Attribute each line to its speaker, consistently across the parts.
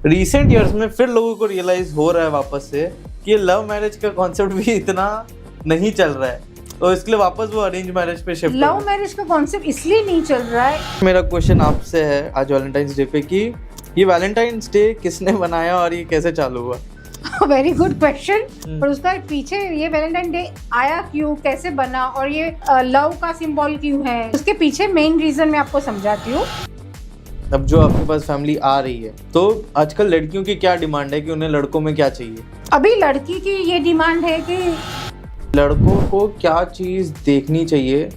Speaker 1: Recent years में फिर लोगों को रियलाइज हो रहा है वापस से कि लव मैरिज का कॉन्सेप्ट भी इतना नहीं चल रहा है, तो इसके लिए वापस वो अरेंज मैरिज पे शिफ्ट।
Speaker 2: लव मैरिज का कॉन्सेप्ट इसलिए नहीं चल रहा है।
Speaker 1: मेरा क्वेश्चन आपसे है आज वैलेंटाइंस डे पे कि ये वैलेंटाइंस डे किसने बनाया और ये कैसे चालू हुआ?
Speaker 2: Very good question. और उसका पीछे ये वैलेंटाइन डे आया क्यों, कैसे बना और ये लव का सिंबल क्यों है, उसके पीछे मेन रीजन मैं आपको समझाती हूँ।
Speaker 1: अब जो आपके पास फैमिली आ रही है, तो आजकल लड़कियों की क्या डिमांड है कि उन्हें लड़कों में क्या चाहिए?
Speaker 2: अभी लड़की की ये डिमांड है कि
Speaker 1: लड़कों को क्या चीज देखनी चाहिए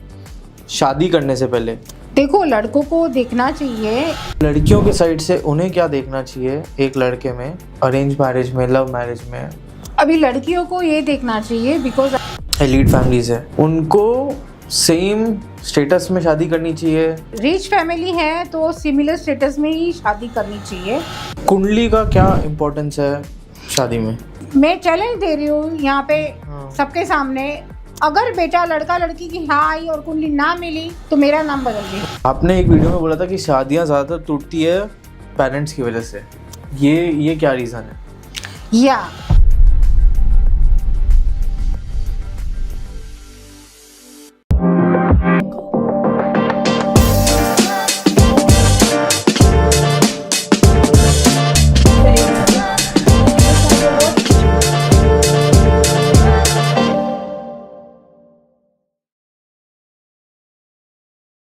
Speaker 1: शादी करने से पहले?
Speaker 2: देखो, लड़कों को देखना चाहिए,
Speaker 1: लड़कियों के साइड से उन्हें क्या देखना चाहिए एक लड़के में, अरेंज मैरिज में, लव मैरिज में?
Speaker 2: अभी लड़कियों को ये देखना चाहिए बिकॉज
Speaker 1: एलीट फैमिलीज है, उनको सेम स्टेटस में शादी करनी चाहिए।
Speaker 2: रिच फैमिली है तो सिमिलर स्टेटस में ही शादी करनी चाहिए।
Speaker 1: कुंडली का क्या इम्पोर्टेंस है शादी में?
Speaker 2: मैं चैलेंज दे रही हूँ यहाँ पे सबके सामने, अगर बेटा लड़का लड़की की हाँ आई और कुंडली ना मिली तो मेरा नाम बदल दे।
Speaker 1: आपने एक वीडियो में बोला था कि शादियां ज्यादातर टूटती है पेरेंट्स की वजह से, ये क्या रीजन है?
Speaker 2: या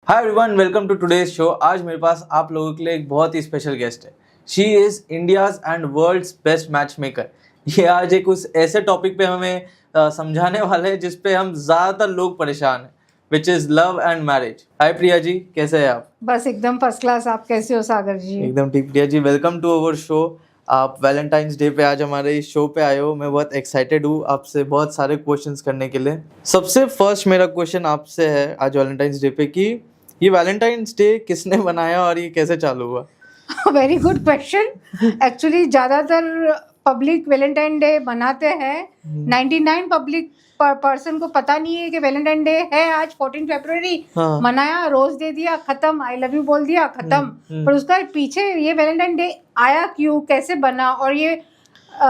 Speaker 1: hi everyone, welcome to today's show. आज मेरे पास आप लोगों के लिए एक बहुत ही स्पेशल गेस्ट है। She is India's and world's best matchmaker. ये आज एक उस ऐसे टॉपिक पे हमें समझाने वाले हैं जिस पे हम ज़्यादातर लोग परेशान हैं, which is love and marriage. Hi Priya ji, कैसे हैं आप?
Speaker 2: बस एकदम फर्स्ट क्लास। आप कैसे हो सागर जी?
Speaker 1: एकदम ठीक। Priya ji, welcome to our show. आप वैलेंटाइंस डे पे आज हमारे इस शो पे आए हो। मैं बहुत एक्साइटेड हूँ आपसे बहुत सारे क्वेश्चंस करने के लिए। सबसे फर्स्ट मेरा क्वेश्चन आपसे है आज वैलेंटाइंस डे पे कि ये वैलेंटाइंस डे किसने बनाया और ये कैसे चालू हुआ?
Speaker 2: Very good question. एक्चुअली ज़्यादातर पब्लिक वैलेंटाइन डे बनाते हैं। 99 पब्लिक पर्सन को पता नहीं है कि वैलेंटाइन डे है आज 14 फरवरी।
Speaker 1: हाँ।
Speaker 2: मनाया, रोज दे दिया, खत्म, आई लव यू बोल दिया, खत्म। पर उसका पीछे ये वैलेंटाइन डे आया क्यों, कैसे बना और ये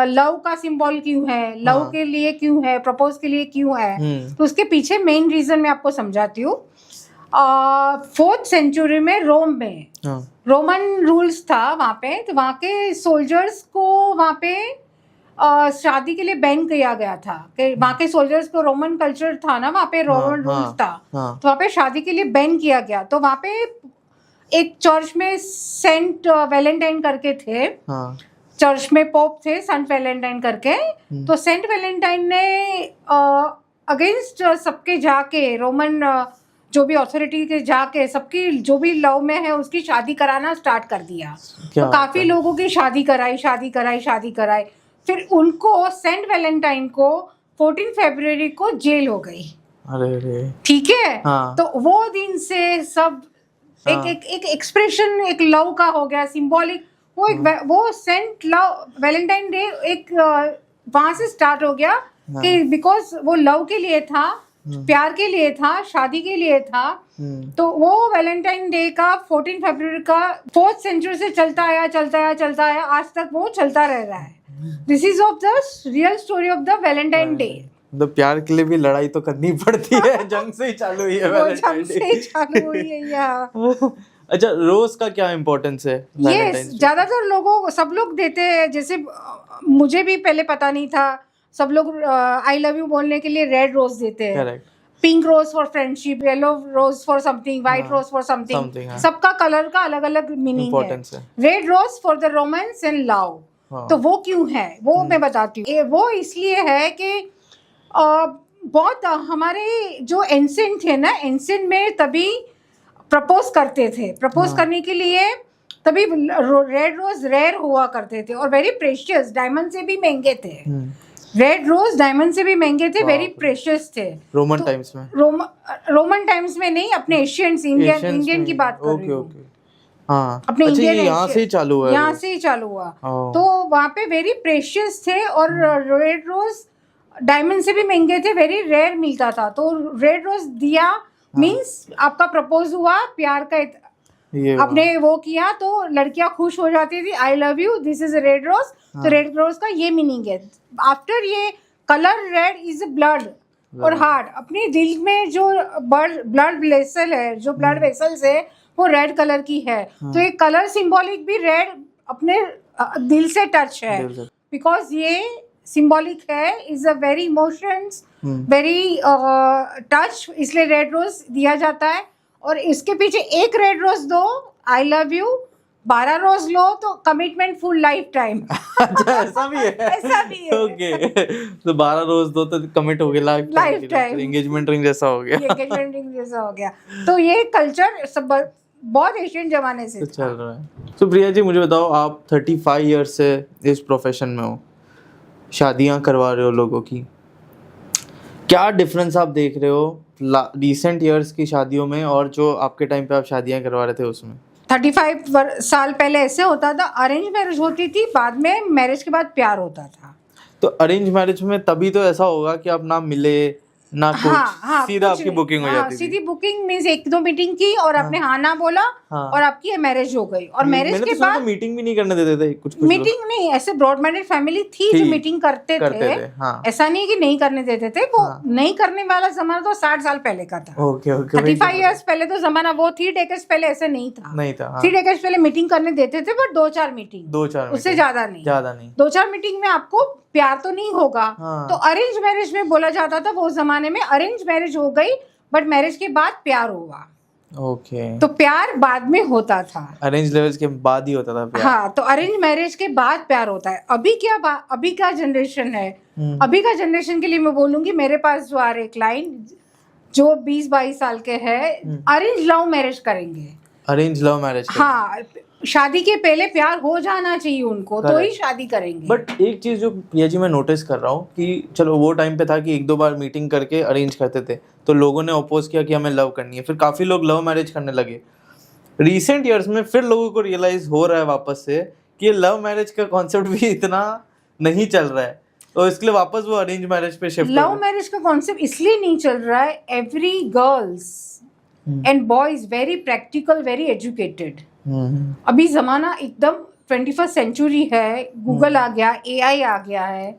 Speaker 2: लव का सिंबल क्यों है, लव के लिए क्यों है, प्रपोज के लिए क्यों है, तो उसके पीछे मेन रीजन मैं आपको समझाती हूँ। 4th सेंचुरी में रोम में रोमन रूल्स था वहाँ पे, तो वहाँ के सोल्जर्स को वहाँ पे शादी के लिए बैन किया गया था कि वहाँ के सोल्जर्स को, रोमन कल्चर था ना वहाँ पे, रोमन रूल्स था, तो वहाँ पे शादी के लिए बैन किया गया। तो वहाँ पे एक चर्च में सेंट वैलेंटाइन करके थे, चर्च में पोप थे सेंट वैलेंटाइन करके। तो सेंट वैलेंटाइन ने अगेंस्ट सबके जाके, रोमन जो भी अथॉरिटी के जाके सबकी जो भी लव में है उसकी शादी कराना स्टार्ट कर दिया। तो काफी लोगों की शादी कराई। फिर उनको सेंट वैलेंटाइन को 14 फरवरी को जेल हो गई।
Speaker 1: अरे
Speaker 2: ठीक है। तो वो दिन से सब एक एक्सप्रेशन एक लव का हो गया, सिंबॉलिक। वो सेंट लव वैलेंटाइन डे एक वहां से स्टार्ट हो गया कि बिकॉज वो लव के लिए था, प्यार के लिए था, शादी के लिए था। तो वो वैलेंटाइन डे का 14 फरवरी का 4th सेंचुरी से चलता आया आज तक वो चलता रह रहा है। This is of the real story of the Valentine day.
Speaker 1: तो प्यार के लिए भी लड़ाई तो करनी पड़ती है। जंग से ही चालू हुई है वैलेंटाइन डे। अच्छा, रोज का क्या इम्पोर्टेंस है?
Speaker 2: ये ज्यादातर सब लोग देते हैं। जैसे मुझे भी पहले पता नहीं था, सब लोग आई लव यू बोलने के लिए रेड रोज देते हैं, pink rose for friendship, yellow rose for something, white rose for something. सबका कलर का अलग अलग मीनिंग है। Red rose for the romance and love. तो वो क्यों है वो मैं बताती हूँ। वो इसलिए है कि बहुत हमारे जो एंसेंट थे ना, एंसेंट में तभी प्रपोज करते थे। प्रपोज करने के लिए तभी रेड रोज रेयर हुआ करते थे और वेरी प्रेशियस, डायमंड से भी महंगे थे। रेड रोज डायमंड से भी महंगे थे, वेरी प्रेशियस थे।
Speaker 1: रोमन टाइम्स में?
Speaker 2: रोमन टाइम्स में नहीं, अपने एशियंस, इंडियन की बात कर रही हूँ। अपने इंडियन
Speaker 1: यहाँ से ही चालू हुआ।
Speaker 2: तो वहाँ पे वेरी प्रेशियस थे और रेड रोज डायमंड से भी महंगे थे, वेरी रेयर मिलता था। तो रेड रोज दिया मीन्स आपका प्रपोज हुआ, प्यार का
Speaker 1: ये
Speaker 2: अपने वो किया तो लड़कियां खुश हो जाती थी, I love you, this is red rose. तो रेड रोज का ये मीनिंग है। आफ्टर ये कलर रेड इज ब्लड और हार्ट, अपने दिल में जो ब्लड वेसल है, जो ब्लड वेसल्स है वो रेड कलर की है। तो ये कलर सिंबॉलिक भी रेड अपने दिल से टच है, बिकॉज ये सिंबॉलिक है, is a very emotions, very touch, इसलिए रेड रोज दिया जाता है। और इसके पीछे एक रेड रोज दो, आई लव यू, 12 रोज लो तो कमिटमेंट फुल लाइफ टाइम।
Speaker 1: अच्छा, ऐसा भी है?
Speaker 2: ऐसा भी है।
Speaker 1: ओके, तो 12 रोज दो तो कमिट हो गया लाइफ टाइम, एंगेजमेंट रिंग जैसा हो गया।
Speaker 2: एंगेजमेंट रिंग जैसा हो गया। तो ये कल्चर सब बहुत एशियन जमाने से
Speaker 1: चल रहा है। तो प्रिया जी मुझे बताओ, आप 35 ईयर्स से इस प्रोफेशन में हो, शादियां करवा रहे हो लोगों की, क्या डिफरेंस आप देख रहे हो रिसेंट ईयर्स की शादियों में और जो आपके टाइम पे आप शादियां करवा रहे थे उसमें?
Speaker 2: 35 साल पहले ऐसे होता था, अरेंज मैरिज होती थी, बाद में मैरिज के बाद प्यार होता था।
Speaker 1: तो अरेंज मैरिज में तभी तो ऐसा होगा कि आप ना मिले ना कुछ, सीधा आपकी बुकिंग हो जाती थी।
Speaker 2: सीधी बुकिंग मींस 1-2 मीटिंग की और आपने हाँ ना बोला और आपकी मैरिज हो गई। और मैरिज के बाद
Speaker 1: मीटिंग भी नहीं करने देते थे कुछ
Speaker 2: मीटिंग नहीं, ऐसे ब्रॉड माइंडेड फैमिली थी जो मीटिंग करते थे। ऐसा नहीं कि नहीं करने देते थे, वो नहीं करने वाला जमाना तो 60 साल पहले का था। 35 ईयर्स पहले तो जमाना वो 3 डेकेड्स पहले ऐसे नहीं था। 3 डेकेड्स पहले मीटिंग करने देते थे, बट 2-4 मीटिंग, उससे ज्यादा नहीं। 2-4 मीटिंग में आपको प्यार तो नहीं होगा। तो अरेंज मैरिज में बोला जाता था वो जमाने में, अरेंज मैरिज हो गई बट मैरिज के बाद प्यार हुआ।
Speaker 1: ओके,
Speaker 2: तो प्यार बाद में होता था,
Speaker 1: अरेंज मैरिज के बाद ही होता था प्यार।
Speaker 2: हाँ, तो अरेंज मैरिज के बाद प्यार होता है। अभी क्या जनरेशन है, अभी का जनरेशन के लिए मैं बोलूंगी, मेरे पास जो आ रहे क्लाइंट जो 20-22 साल के हैं, अरेंज लव मैरिज करेंगे।
Speaker 1: अरेंज लव मैरिज,
Speaker 2: हाँ, शादी के पहले प्यार हो जाना चाहिए उनको, तो ही शादी करेंगे।
Speaker 1: बट एक चीज जो प्रिया जी मैं नोटिस कर रहा हूँ कि चलो वो टाइम पे था कि 1-2 बार मीटिंग करके अरेंज करते थे, तो लोगों ने अपोज किया कि हमें लव करनी है, फिर काफी लोग लव मैरिज करने लगे। रिसेंट ईयर्स में फिर लोगों को रियलाइज हो रहा है वापस से कि ये लव मैरिज का कॉन्सेप्ट भी इतना नहीं चल रहा है, तो इसके लिए वापस वो अरेंज मैरिज पे शिफ्ट।
Speaker 2: लव मैरिज का कॉन्सेप्ट इसलिए नहीं चल रहा है, every girls and boys very practical, very educated. अभी जमाना एकदम 21st सेंचुरी है, गूगल आ गया, एआई आ गया है।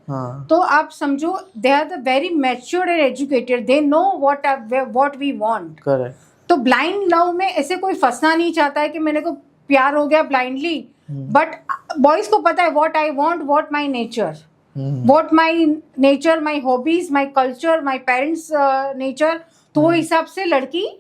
Speaker 2: तो आप समझो they are the very matured and educated, they know what we want. Correct. तो ब्लाइंड लव में ऐसे कोई फंसना नहीं चाहता है कि मेरे को प्यार हो गया ब्लाइंडली, बट बॉयज को पता है what I want, what my nature, my hobbies, my culture, my parents nature. तो वो हिसाब से लड़की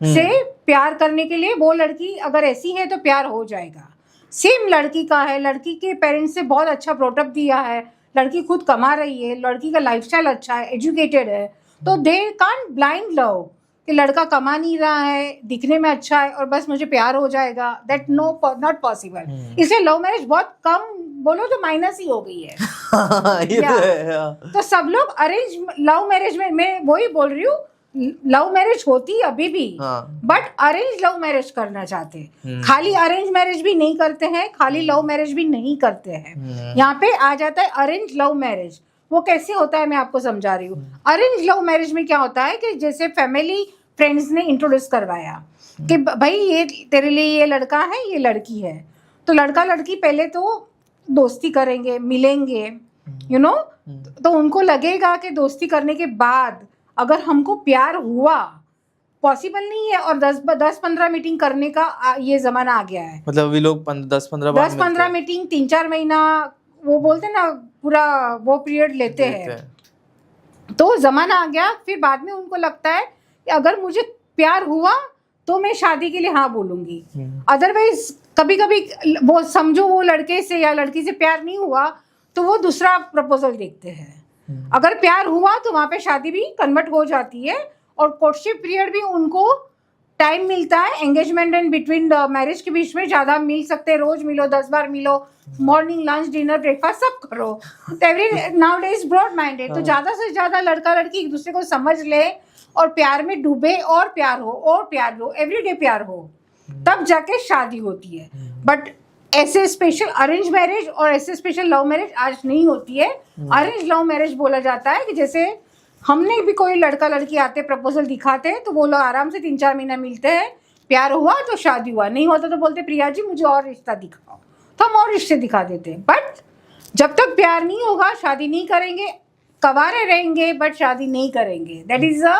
Speaker 2: से प्यार करने के लिए, वो लड़की अगर ऐसी है तो प्यार हो जाएगा। सेम लड़की का है, लड़की के पेरेंट्स से बहुत अच्छा प्रोटअप दिया है, लड़की खुद कमा रही है, लड़की का लाइफस्टाइल अच्छा है, एजुकेटेड है, तो दे कांट ब्लाइंड लव कि लड़का कमा नहीं रहा है, दिखने में अच्छा है और बस मुझे प्यार हो जाएगा। That not possible. इसलिए लव मैरिज बहुत कम, बोलो तो माइनस ही हो गई है। तो सब लोग अरेंज लव मैरिज में, मैं वही बोल रही हूँ, लव मैरिज होती अभी भी, बट अरेंज लव मैरिज करना चाहते हैं। खाली अरेंज मैरिज भी नहीं करते हैं, खाली लव मैरिज भी नहीं करते हैं। यहाँ पे आ जाता है अरेंज लव मैरिज। वो कैसे होता है मैं आपको समझा रही हूँ। अरेंज लव मैरिज में क्या होता है कि जैसे फैमिली फ्रेंड्स ने इंट्रोड्यूस करवाया कि भाई ये तेरे लिए ये लड़का है, ये लड़की है, तो लड़का लड़की पहले तो दोस्ती करेंगे, मिलेंगे, यू नो, तो उनको लगेगा कि दोस्ती करने के बाद अगर हमको प्यार हुआ, पॉसिबल नहीं है। और 10-15 मीटिंग करने का ये जमाना आ गया है। मतलब अभी लोग 10-15 मीटिंग, 3-4 महीना, वो बोलते ना पूरा वो पीरियड लेते हैं। तो जमाना आ गया, फिर बाद में उनको लगता है कि अगर मुझे प्यार हुआ तो मैं शादी के लिए हाँ बोलूंगी, अदरवाइज कभी कभी वो समझो वो लड़के से या लड़की से प्यार नहीं हुआ तो वो दूसरा प्रपोजल देखते हैं। अगर प्यार हुआ तो वहां पे शादी भी कन्वर्ट हो जाती है और कोर्टशिप पीरियड भी उनको टाइम मिलता है। एंगेजमेंट एंड बिटवीन मैरिज के बीच में ज्यादा मिल सकते हैं, रोज मिलो, 10 बार मिलो, मॉर्निंग लंच डिनर ब्रेकफास्ट सब करो। Every now days broad minded, तो ज्यादा से ज्यादा लड़का लड़की एक दूसरे को समझ ले और प्यार में डूबे और प्यार हो, एवरीडे प्यार हो, तब जाके शादी होती है। बट ऐसे स्पेशल अरेंज मैरिज और ऐसे स्पेशल लव मैरिज आज नहीं होती है। अरेंज लव मैरिज बोला जाता है कि जैसे हमने भी कोई लड़का लड़की आते प्रपोजल दिखाते हैं तो वो लोग आराम से 3-4 महीना मिलते हैं, प्यार हुआ तो शादी हुआ, नहीं होता तो बोलते प्रिया जी मुझे और रिश्ता दिखाओ, तो हम और रिश्ते दिखा देते हैं। बट जब तक प्यार नहीं होगा शादी नहीं करेंगे, कवारे रहेंगे बट शादी नहीं करेंगे। दैट इज अ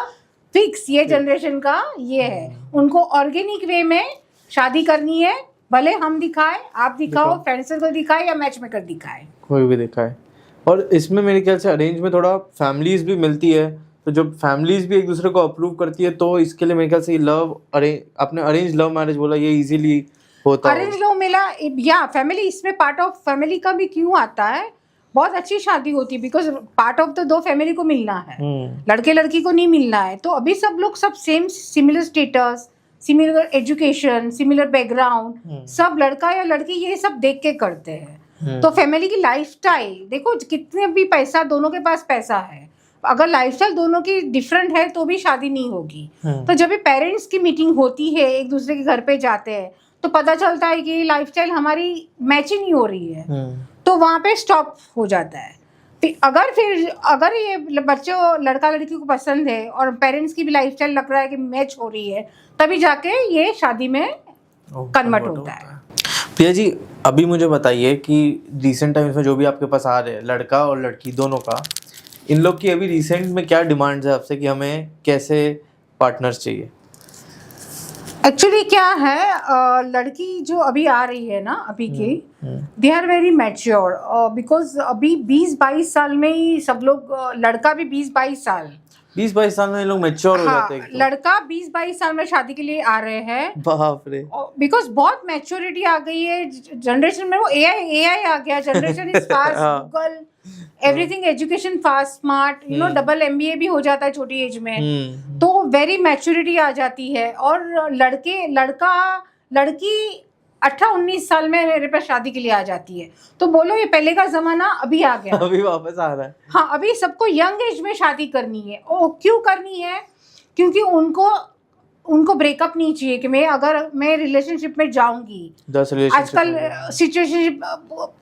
Speaker 2: फिक्स, ये जनरेशन का ये है। उनको ऑर्गेनिक वे में शादी करनी है, भले हम दिखाए, आप दिखाओ, फ्रेंड सर्कल दिखाए या मैच मेकर दिखाए,
Speaker 1: कोई भी दिखाए। और इसमें मेरे ख्याल से अरेंज में थोड़ा फैमिलीज भी मिलती है, तो जब फैमिलीज भी एक दूसरे को अप्रूव करती है तो इसके लिए मेरे ख्याल से लव अरेंज, आपने अरेंज लव मैरिज बोला, ये इजीली होता है।
Speaker 2: अरेंज लव मिला या फैमिली, इसमें पार्ट ऑफ फैमिली का भी क्यों आता है। बहुत अच्छी शादी होती है बिकॉज पार्ट ऑफ द दो फैमिली को मिलना है, लड़के लड़की को नहीं मिलना है। तो अभी सब लोग सब same, similar status, similar education, similar background, सब लड़का या लड़की ये सब देख के करते हैं। तो फैमिली की लाइफस्टाइल देखो, कितने भी पैसा, दोनों के पास पैसा है, अगर लाइफस्टाइल दोनों की डिफरेंट है तो भी शादी नहीं होगी। तो जब भी पेरेंट्स की मीटिंग होती है, एक दूसरे के घर पे जाते हैं, तो पता चलता है कि लाइफस्टाइल हमारी मैच ही नहीं हो रही है, तो वहाँ पे स्टॉप हो जाता है। अगर ये बच्चे लड़का लड़की को पसंद है और पेरेंट्स की भी लाइफस्टाइल लग रहा है कि मैच हो रही है, तभी जाके ये शादी में कन्वर्ट होता है।
Speaker 1: प्रिया जी, अभी मुझे बताइए कि रिसेंट टाइम्स में जो भी आपके पास आ रहे हैं, लड़का और लड़की दोनों का, इन लोग की अभी रिसेंट में क्या डिमांड्स है आपसे कि हमें कैसे पार्टनर्स चाहिए?
Speaker 2: एक्चुअली क्या है, लड़की जो अभी आ रही है ना अभी की, they are very mature, because अभी 20-22 साल में ही सब लोग, लड़का भी 20-22 साल
Speaker 1: 20-22 साल में ये लोग मैच्योर हो जाते हैं।
Speaker 2: लड़का 20-22 साल में शादी के लिए आ रहे हैं,
Speaker 1: बाप रे,
Speaker 2: बिकॉज बहुत मैच्योरिटी आ गई है जनरेशन में। वो एआई आ गया, generation is fast, Google everything, education fast, smart, you know, double MBA भी हो जाता है छोटी एज में, तो वेरी मैच्योरिटी आ जाती है। और लड़की 18-19 साल में मेरे पास शादी के लिए आ जाती है। तो बोलो ये पहले का जमाना अभी आ गया,
Speaker 1: अभी वापस आ रहा है।
Speaker 2: हाँ, अभी सबको यंग एज में शादी करनी है। ओ क्यों करनी है? क्योंकि उनको ब्रेकअप नहीं चाहिए कि मैं रिलेशनशिप में जाऊंगी। आजकल सिचुएशनशिप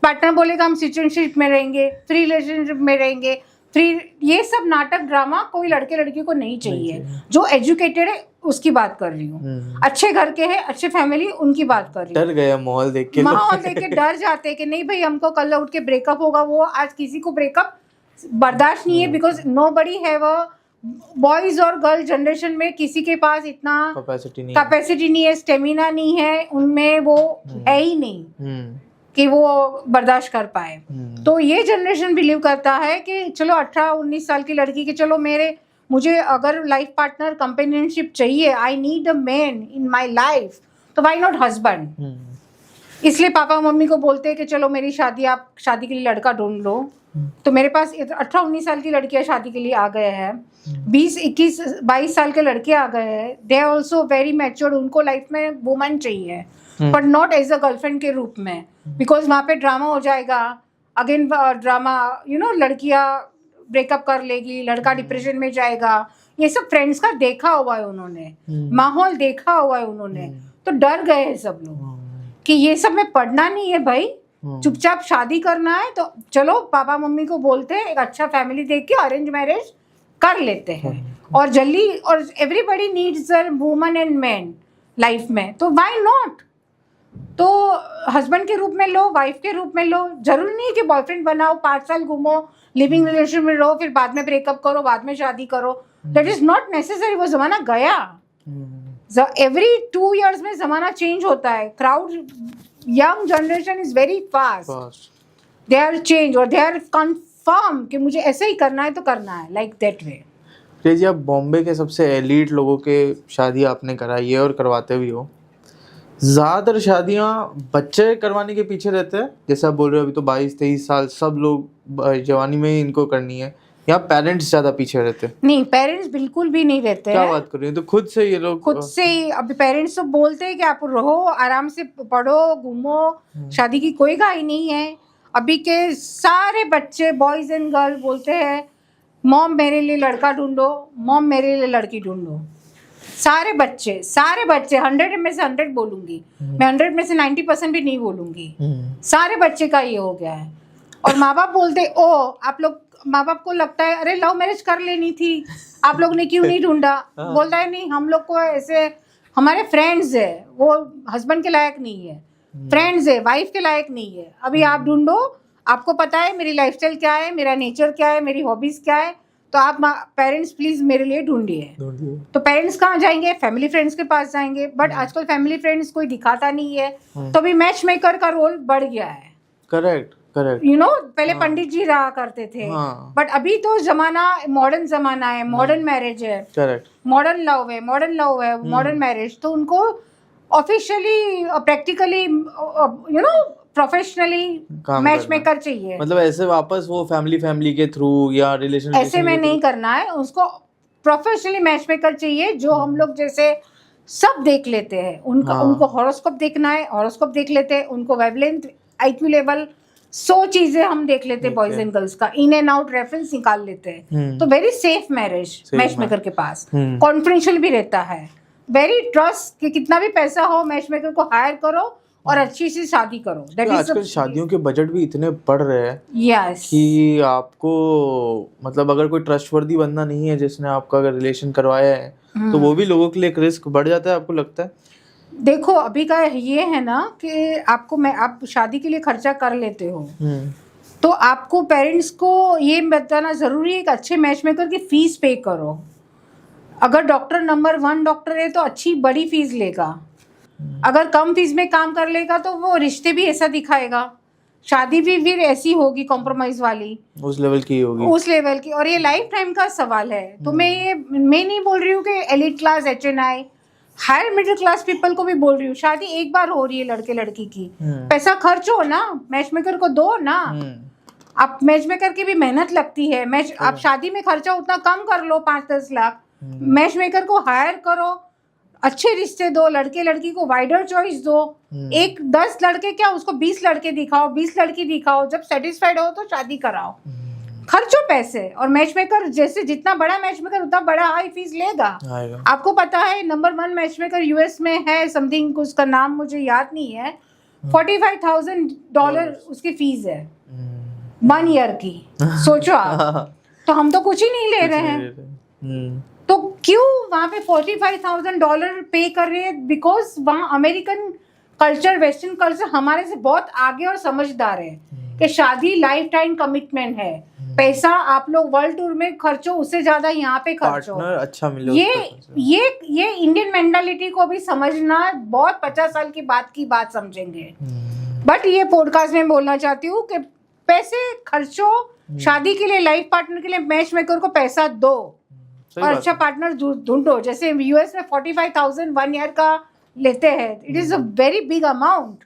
Speaker 2: पार्टनर बोलेगा हम सिचुएशनशिप में रहेंगे, फ्री रिलेशनशिप में रहेंगे, फ्री, ये सब नाटक ड्रामा कोई लड़के लड़की को नहीं चाहिए। जो एजुकेटेड है उसकी बात कर रही हूँ, अच्छे घर के हैं, अच्छे फैमिली, उनकी बात कर रही हूँ।
Speaker 1: डर गया माहौल देख के
Speaker 2: डर जाते हैं कि नहीं भाई हमको कल उठ के ब्रेकअप होगा। वो आज किसी को ब्रेकअप बर्दाश्त नहीं है, because nobody have a, boys और गर्ल जनरेशन में किसी के पास इतना कैपेसिटी नहीं है, स्टेमिना नहीं है, उनमें वो है ही नहीं कि वो बर्दाश्त कर पाए। तो ये जनरेशन बिलीव करता है कि चलो 18-19 साल की लड़की के, चलो मुझे अगर लाइफ पार्टनर कंपेनियनशिप चाहिए, I need a man in my life, तो व्हाई नॉट हस्बैंड। इसलिए पापा मम्मी को बोलते हैं कि चलो मेरी शादी, आप शादी के लिए लड़का ढूंढ लो। तो मेरे पास 18-19 साल की लड़कियां शादी के लिए आ गए हैं, 20-21-22 साल के लड़के आ गए हैं। They are also very matured, उनको लाइफ में वुमन चाहिए, but not as a girlfriend के रूप में, बिकॉज वहाँ पे ड्रामा हो जाएगा, अगेन ड्रामा, यू नो, लड़कियां ब्रेकअप कर लेगी, लड़का डिप्रेशन में जाएगा। ये सब फ्रेंड्स का देखा हुआ है उन्होंने, माहौल देखा हुआ है उन्होंने, तो डर गए हैं सब लोग कि ये सब में पढ़ना नहीं है भाई, चुपचाप शादी करना है। तो चलो पापा मम्मी को बोलते हैं एक अच्छा फैमिली देख के अरेंज मैरिज कर लेते हैं, और जल्दी, और everybody needs a woman and man life में, तो व्हाई नॉट। तो हस्बैंड के रूप में लो, वाइफ के रूप में लो, जरूरी नहीं है कि बॉयफ्रेंड बनाओ, 5 साल घूमो, लिविंग रिलेशन में रहो, फिर बाद में ब्रेकअप करो, बाद में शादी करो। दैट इज नॉट नेसेसरी, वो जमाना गया। एवरी 2 years में जमाना चेंज होता है। Crowd, young generation is very fast, they are change, और दे आर कंफर्म कि मुझे ऐसे ही करना है तो करना है, लाइक दैट वे।
Speaker 1: प्रिया जी, आप बॉम्बे के सबसे एलीट लोगों के शादी आपने कराई है और करवाते भी हो। ज़्यादातर शादियाँ बच्चे करवाने के पीछे रहते हैं, जैसे आप बोल रहे हो अभी तो 22-23 साल सब लोग जवानी में ही इनको करनी है, या पेरेंट्स ज़्यादा पीछे रहते हैं?
Speaker 2: नहीं, पेरेंट्स बिल्कुल भी नहीं रहते हैं।
Speaker 1: क्या बात कर रही हैं? तो खुद से ये लोग,
Speaker 2: खुद से ही। अभी पेरेंट्स तो बोलते हैं कि आप रहो, आराम से पढ़ो, घूमो, शादी की कोई घाई नहीं है। अभी के सारे बच्चे, बॉयज एंड गर्ल, बोलते हैं मॉम मेरे लिए लड़का ढूंढो, मॉम मेरे लिए लड़की ढूंढो। सारे बच्चे 100 में से 100 बोलूंगी मैं, 100 में से 90% भी नहीं बोलूंगी। सारे बच्चे का ये हो गया है। और माँ बाप बोलते ओ, आप लोग, माँ बाप को लगता है अरे लव मैरिज कर लेनी थी, आप लोग ने क्यों नहीं ढूंढा। बोलता है नहीं, हम लोग को ऐसे हमारे फ्रेंड्स है, वो हस्बैंड के लायक नहीं है, फ्रेंड्स है, वाइफ के लायक नहीं है। अभी आप ढूंढो, आपको पता है मेरी लाइफस्टाइल क्या है, मेरा नेचर क्या है, मेरी हॉबीज क्या है, तो आप पेरेंट्स प्लीज मेरे लिए ढूंढिए। तो पेरेंट्स कहाँ जाएंगे? फैमिली फ्रेंड्स के पास जाएंगे, बट आजकल फैमिली फ्रेंड्स कोई दिखाता नहीं है, तो अभी मैच मेकर का रोल बढ़ गया है।
Speaker 1: Correct correct.
Speaker 2: यू नो, पहले पंडित जी रहा करते थे, बट अभी तो जमाना मॉडर्न जमाना है, मॉडर्न मैरिज है,
Speaker 1: करेक्ट,
Speaker 2: मॉडर्न लव है, मॉडर्न मैरिज। तो उनको officially practically you know professionally match maker चाहिए।
Speaker 1: मतलब ऐसे वापस वो फैमिली के थ्रू या रिलेशन
Speaker 2: ऐसे में नहीं करना है, उसको प्रोफेशनली मैच मेकर चाहिए जो हम लोग जैसे सब देख लेते हैं। उनको हॉरोस्कोप देखना है, हॉरोस्कोप देख लेते हैं, उनको वेवलेंथ, IQ लेवल, 100 चीजें हम देख लेते हैं बॉयज एंड गर्ल्स का, इन एंड आउट रेफरेंस निकाल लेते हैं। तो very safe marriage match maker के पास, कॉन्फिडेंशियल भी रहता है, वेरी ट्रस्ट कि कितना भी पैसा हो मैच मेकर को हायर करो और अच्छी सी शादी करो।
Speaker 1: आजकल शादियों के बजट भी इतने बढ़ रहे हैं
Speaker 2: यस
Speaker 1: कि आपको मतलब अगर कोई ट्रस्टवर्दी बंदा नहीं है जिसने आपका अगर रिलेशन करवाया है तो वो भी लोगों के लिए एक रिस्क बढ़ जाता है, आपको लगता है?
Speaker 2: देखो अभी का ये है ना कि आप शादी के लिए खर्चा कर लेते हो, तो आपको पेरेंट्स को ये बताना जरूरी है कि अच्छे मैच मेकर की फीस पे करो। अगर डॉक्टर नंबर 1 डॉक्टर है तो अच्छी बड़ी फीस लेगा, अगर कम फीस में काम कर लेगा तो वो रिश्ते भी ऐसा दिखाएगा, शादी भी फिर ऐसी होगी कॉम्प्रोमाइज वाली,
Speaker 1: उस लेवल की होगी,
Speaker 2: उस लेवल की। और ये लाइफ टाइम का सवाल है। तो मैं नहीं बोल रही हूँ कि elite class, HNI, higher middle class people को भी बोल रही हूँ, शादी एक बार हो रही है लड़के लड़की की, पैसा खर्च हो ना, मैच मेकर को दो ना। आप मैच मेकर की भी मेहनत लगती है, आप शादी में खर्चा उतना कम कर लो, 5-10 लाख, मैच मेकर को हायर करो, अच्छे रिश्ते दो, लड़के लड़की को वाइडर चॉइस दो। 10 लड़के क्या, उसको 20 लड़के दिखाओ, 20 लड़की दिखाओ, जब सेटिस्फाइड हो तो शादी कराओ, खर्चो पैसे। और मैच मेकर जैसे जितना बड़ा मैच मेकर उतना बड़ा हाई फीस लेगा। आपको पता है नंबर 1 मैच मेकर US में है, समथिंग उसका नाम मुझे याद नहीं है, $45,000 उसकी फीस है 1 ईयर की। सोचो आप, तो हम तो कुछ ही नहीं ले रहे हैं, तो क्यों वहाँ पे $45,000 पे कर रहे हैं? बिकॉज वहाँ अमेरिकन कल्चर, वेस्टर्न कल्चर हमारे से बहुत आगे और समझदार है कि शादी लाइफ टाइम कमिटमेंट है। पैसा आप लोग वर्ल्ड टूर में खर्चो, उससे ज्यादा यहाँ पे खर्चो,
Speaker 1: अच्छा मिले।
Speaker 2: ये इंडियन मेंटालिटी को भी समझना, बहुत 50 साल की बात समझेंगे। बट ये पॉडकास्ट में बोलना चाहती हूँ कि पैसे खर्चो, शादी के लिए, लाइफ पार्टनर के लिए मैच मेकर को पैसा दो और अच्छा पार्टनर ढूंढो। जैसे US में 45,000 1 ईयर का लेते हैं, it is a very big amount,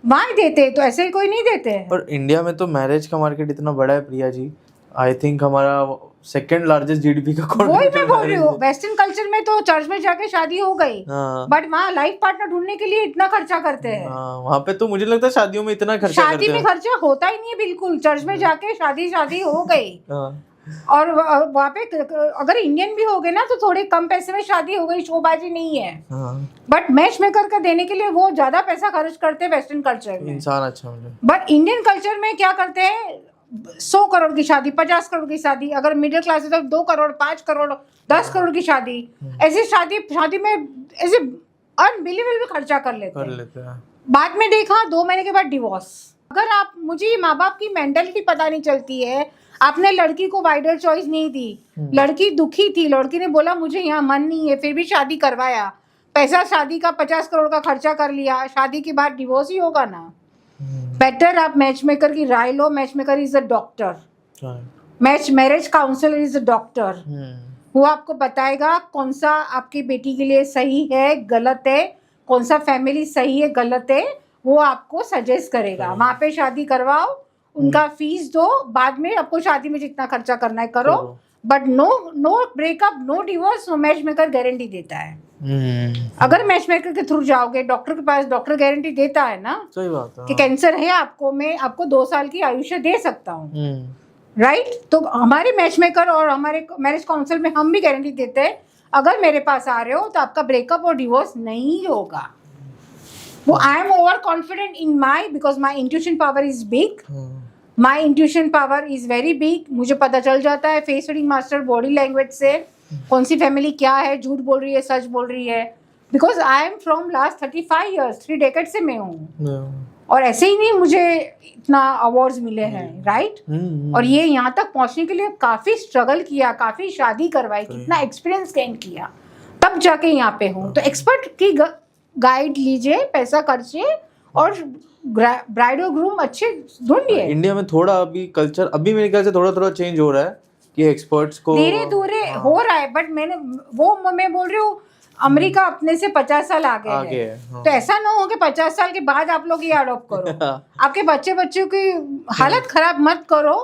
Speaker 2: वहाँ देते, तो ऐसे कोई नहीं देते हैं।
Speaker 1: और इंडिया में तो मैरिज का मार्केट इतना बड़ा है प्रिया जी, आई थिंक हमारा 2nd लार्जेस्ट GDP का
Speaker 2: वही मैं बोल रही हूँ। वेस्टर्न कल्चर में तो चर्च में जाके शादी हो गई, बट वहाँ लाइफ पार्टनर ढूंढने के लिए इतना खर्चा करते हैं।
Speaker 1: वहाँ पे तो मुझे लगता है शादियों में इतना खर्चा करते हैं।
Speaker 2: शादी में खर्चा होता ही नहीं है बिल्कुल, चर्च में जाके शादी हो गई। और वहाँ पे अगर इंडियन भी हो गए ना तो थोड़े कम पैसे में शादी हो गई, शोबाजी नहीं है। बट मैच मेकर का देने के लिए वो ज्यादा पैसा खर्च करते हैं वेस्टर्न कल्चर में, इंसान अच्छा मिले। बट इंडियन कल्चर में क्या करते हैं, 100 करोड़ की शादी, 50 करोड़ की शादी, अगर मिडिल क्लास है तो 2 करोड़, 5 करोड़, 10 करोड़ की शादी, ऐसी शादी में ऐसे अनबिलीवेबल खर्चा कर लेते हैं। बाद में देखा 2 महीने के बाद डिवोर्स। अगर आप, मुझे माँ बाप की मेंटालिटी पता नहीं चलती है, आपने लड़की को वाइडर चॉइस नहीं दी, लड़की दुखी थी, लड़की ने बोला मुझे यहाँ मन नहीं है, फिर भी शादी करवाया, पैसा शादी का 50 करोड़ का खर्चा कर लिया, शादी के बाद डिवोर्स ही होगा ना। बेटर आप मैच मेकर की राय लो। Matchmaker is a doctor, marriage counsellor is a doctor. वो आपको बताएगा कौन सा आपकी बेटी के लिए सही है, गलत है, कौन सा फैमिली सही है, गलत है, वो आपको सजेस्ट करेगा। वहाँ पे शादी करवाओ, उनका फीस दो, बाद में आपको शादी में जितना खर्चा करना है करो, but no breakup, no divorce. Match maker guarantee देता है। अगर मैच मेकर के थ्रू जाओगे डॉक्टर के पास, डॉक्टर गारंटी देता है ना, सही बात है, कि कैंसर है आपको, मैं आपको 2 साल की आयुष्य दे सकता हूँ, राइट। तो हमारे मैच मेकर और हमारे मैरिज काउंसिल में हम भी गारंटी देते हैं, अगर मेरे पास आ रहे हो तो आपका ब्रेकअप और डिवोर्स नहीं होगा। वो I am over confident in my, because my intuition power is big, my intuition power is very big. मुझे पता चल जाता है face reading master, body language से कौन सी फैमिली क्या है, झूठ बोल रही है, सच बोल रही है, because I am from last 35 years, 3 decades से मैं हूँ, और ऐसे ही नहीं मुझे इतना अवार्ड्स मिले हैं, राइट। और ये यहाँ तक पहुँचने के लिए काफ़ी स्ट्रगल किया, काफ़ी शादी करवाई, कितना एक्सपीरियंस गेन किया, तब जाके यहाँ पे हूँ। तो एक्सपर्ट की गाइड लीजिए, पैसा खर्चिए और ब्राइड और ग्रूम अच्छे ढूंढिए।
Speaker 1: इंडिया में थोड़ा अभी कल्चर, अभी मेरे ख्याल से थोड़ा थोड़ा चेंज हो रहा है कि एक्सपर्ट्स को
Speaker 2: धीरे धीरे हो रहा है, बट मैं बोल रही हूँ अमेरिका अपने से 50 साल आगे है।
Speaker 1: हाँ।
Speaker 2: तो ऐसा ना हो कि 50 साल के बाद आप लोग ये अडॉप्ट करो। आपके बच्चों की हालत खराब मत करो,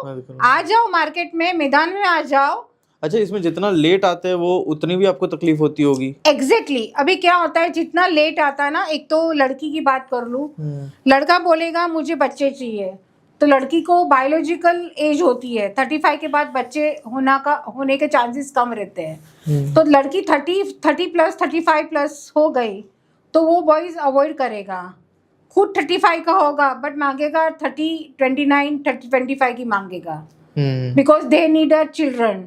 Speaker 2: आ जाओ मार्केट में, मैदान में आ जाओ।
Speaker 1: अच्छा, इसमें जितना लेट आते हैं वो उतनी भी आपको तकलीफ होती होगी।
Speaker 2: एग्जैक्टली अभी क्या होता है, जितना लेट आता है ना, एक तो लड़की की बात कर लूं, लड़का बोलेगा मुझे बच्चे चाहिए, तो लड़की को बायोलॉजिकल एज होती है 35 के बाद बच्चे होने के चांसेस कम रहते हैं। तो लड़की 30 प्लस 35 प्लस हो गई तो वो बॉयज अवॉइड करेगा, खुद 35 का होगा बट मांगेगा 30, 29, 30, 25 की मांगेगा, because they need a children.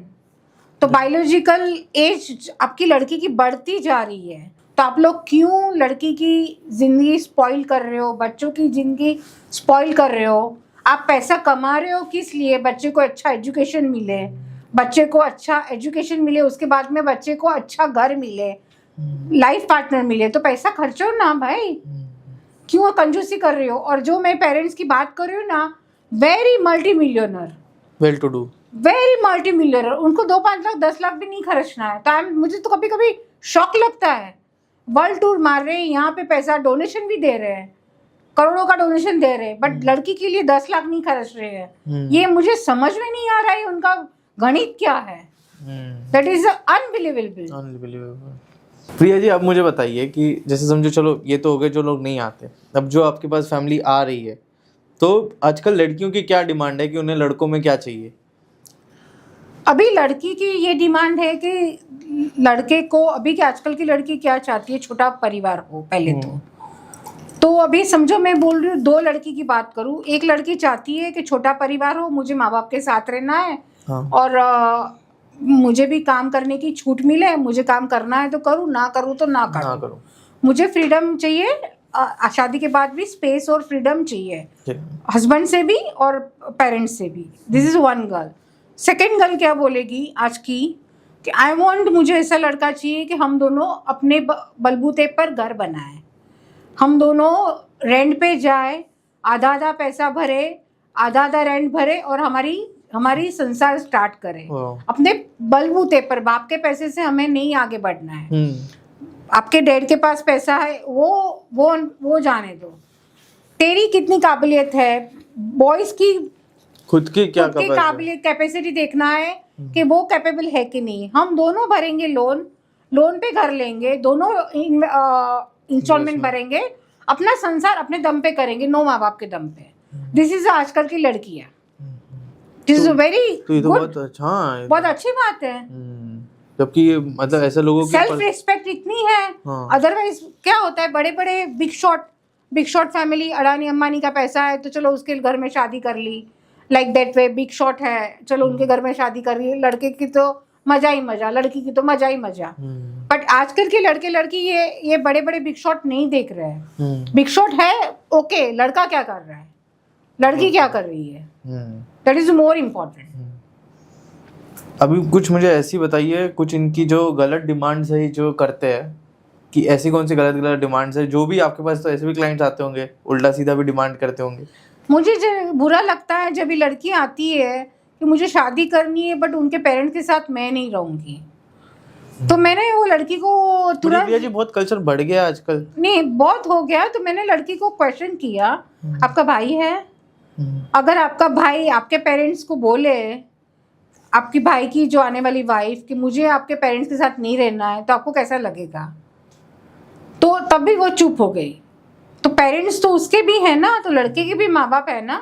Speaker 2: तो बायोलॉजिकल एज आपकी लड़की की बढ़ती जा रही है, तो आप लोग क्यों लड़की की जिंदगी स्पॉइल कर रहे हो, बच्चों की जिंदगी स्पॉइल कर रहे हो? आप पैसा कमा रहे हो किस लिए? बच्चे को अच्छा एजुकेशन मिले, उसके बाद में बच्चे को अच्छा घर मिले, लाइफ पार्टनर मिले, तो पैसा खर्चो ना भाई, क्यों कंजूसी कर रहे हो? और जो मैं पेरेंट्स की बात कर रही हूँ ना, very multi millionaire,
Speaker 1: well to do,
Speaker 2: very multi millionaire, उनको 2-5 लाख 10 लाख भी नहीं खर्चना है। तो मुझे तो कभी कभी शौक लगता है, वर्ल्ड टूर मार रहे हैं, यहाँ पे पैसा डोनेशन भी दे रहे हैं, करोड़ों का डोनेशन दे रहे हैं, बट लड़की के लिए 10 लाख नहीं खर्च रहे हैं। ये मुझे समझ में नहीं आ रहा है उनका गणित क्या है। That is unbelievable.
Speaker 1: Priya ji, आप मुझे बताइए कि जैसे समझो, चलो ये तो हो गए जो लोग नहीं आते, अब जो आपके पास फैमिली आ रही है, तो आजकल लड़कियों की क्या डिमांड है कि उन्हें लड़कों में क्या चाहिए?
Speaker 2: अभी लड़की की ये डिमांड है कि लड़के को, अभी की आजकल की लड़की क्या चाहती है, छोटा परिवार हो पहले तो अभी समझो मैं बोल रही हूँ 2 लड़की की बात करूँ। एक लड़की चाहती है कि छोटा परिवार हो, मुझे माँ बाप के साथ रहना है, और मुझे भी काम करने की छूट मिले, मुझे काम करना है तो करूँ, ना करूँ तो ना करूँ, मुझे फ्रीडम चाहिए, शादी के बाद भी स्पेस और फ्रीडम चाहिए, हस्बैंड से भी और पेरेंट्स से भी। This is one girl. Second girl क्या बोलेगी आज की, कि आई वॉन्ट, मुझे ऐसा लड़का चाहिए कि हम दोनों अपने बलबूते पर घर बनाए, हम दोनों रेंट पे जाए, आधा आधा पैसा भरे, आधा आधा रेंट भरे, और हमारी संसार स्टार्ट करें अपने बलबूते पर। बाप के पैसे से हमें नहीं आगे बढ़ना है। आपके डैड के पास पैसा है, वो जाने दो, तेरी कितनी काबिलियत है, बॉयज की
Speaker 1: खुद की क्या
Speaker 2: काबिलियत, कैपेसिटी देखना है कि वो कैपेबल है कि नहीं। हम दोनों भरेंगे लोन पे घर लेंगे, दोनों इंस्टॉलमेंट भरेंगे, अपना संसार अपने दम पे करेंगे, नो माँ बाप के दम पे। दिस इज आजकल की लड़कियां, दिस इज वेरी बहुत अच्छी बात है।
Speaker 1: जबकि मतलब ऐसे लोगों की
Speaker 2: सेल्फ रिस्पेक्ट इतनी है। अदरवाइज क्या होता है, बड़े बड़े big shot family, Adani Ambani का पैसा है तो चलो उसके घर में शादी कर ली, like that way, big shot है, चलो उनके घर में शादी कर ली, लड़के की तो मजा ही मजा, लड़की की तो मजा ही मजा। बट आजकल के लड़के लड़की ये बड़े बड़े बिग शॉट नहीं देख रहे हैं। बिग शॉट है ओके, लड़का क्या कर रहा है, लड़की क्या कर रही है, दैट इज मोर इम्पोर्टेंट।
Speaker 1: अभी कुछ मुझे ऐसी बताइए, कुछ इनकी जो गलत डिमांड्स है जो करते हैं, कि ऐसी कौन सी गलत डिमांड्स है, जो भी आपके पास तो ऐसे भी क्लाइंट्स आते होंगे, उल्टा सीधा भी डिमांड करते होंगे।
Speaker 2: मुझे बुरा लगता है जब ये लड़की आती है कि मुझे शादी करनी है बट उनके पेरेंट्स के साथ मैं नहीं रहूंगी, तो मैंने वो लड़की को तुरंत,
Speaker 1: जी बहुत कल्चर बढ़ गया आजकल,
Speaker 2: नहीं बहुत हो गया, तो मैंने लड़की को क्वेश्चन किया, आपका भाई है? अगर आपका भाई आपके पेरेंट्स को बोले, आपकी भाई की जो आने वाली वाइफ, कि मुझे आपके पेरेंट्स के साथ नहीं रहना है, तो आपको कैसा लगेगा? तो तब भी वो चुप हो गई। तो पेरेंट्स तो उसके भी है ना, तो लड़के के भी माँ बाप है ना,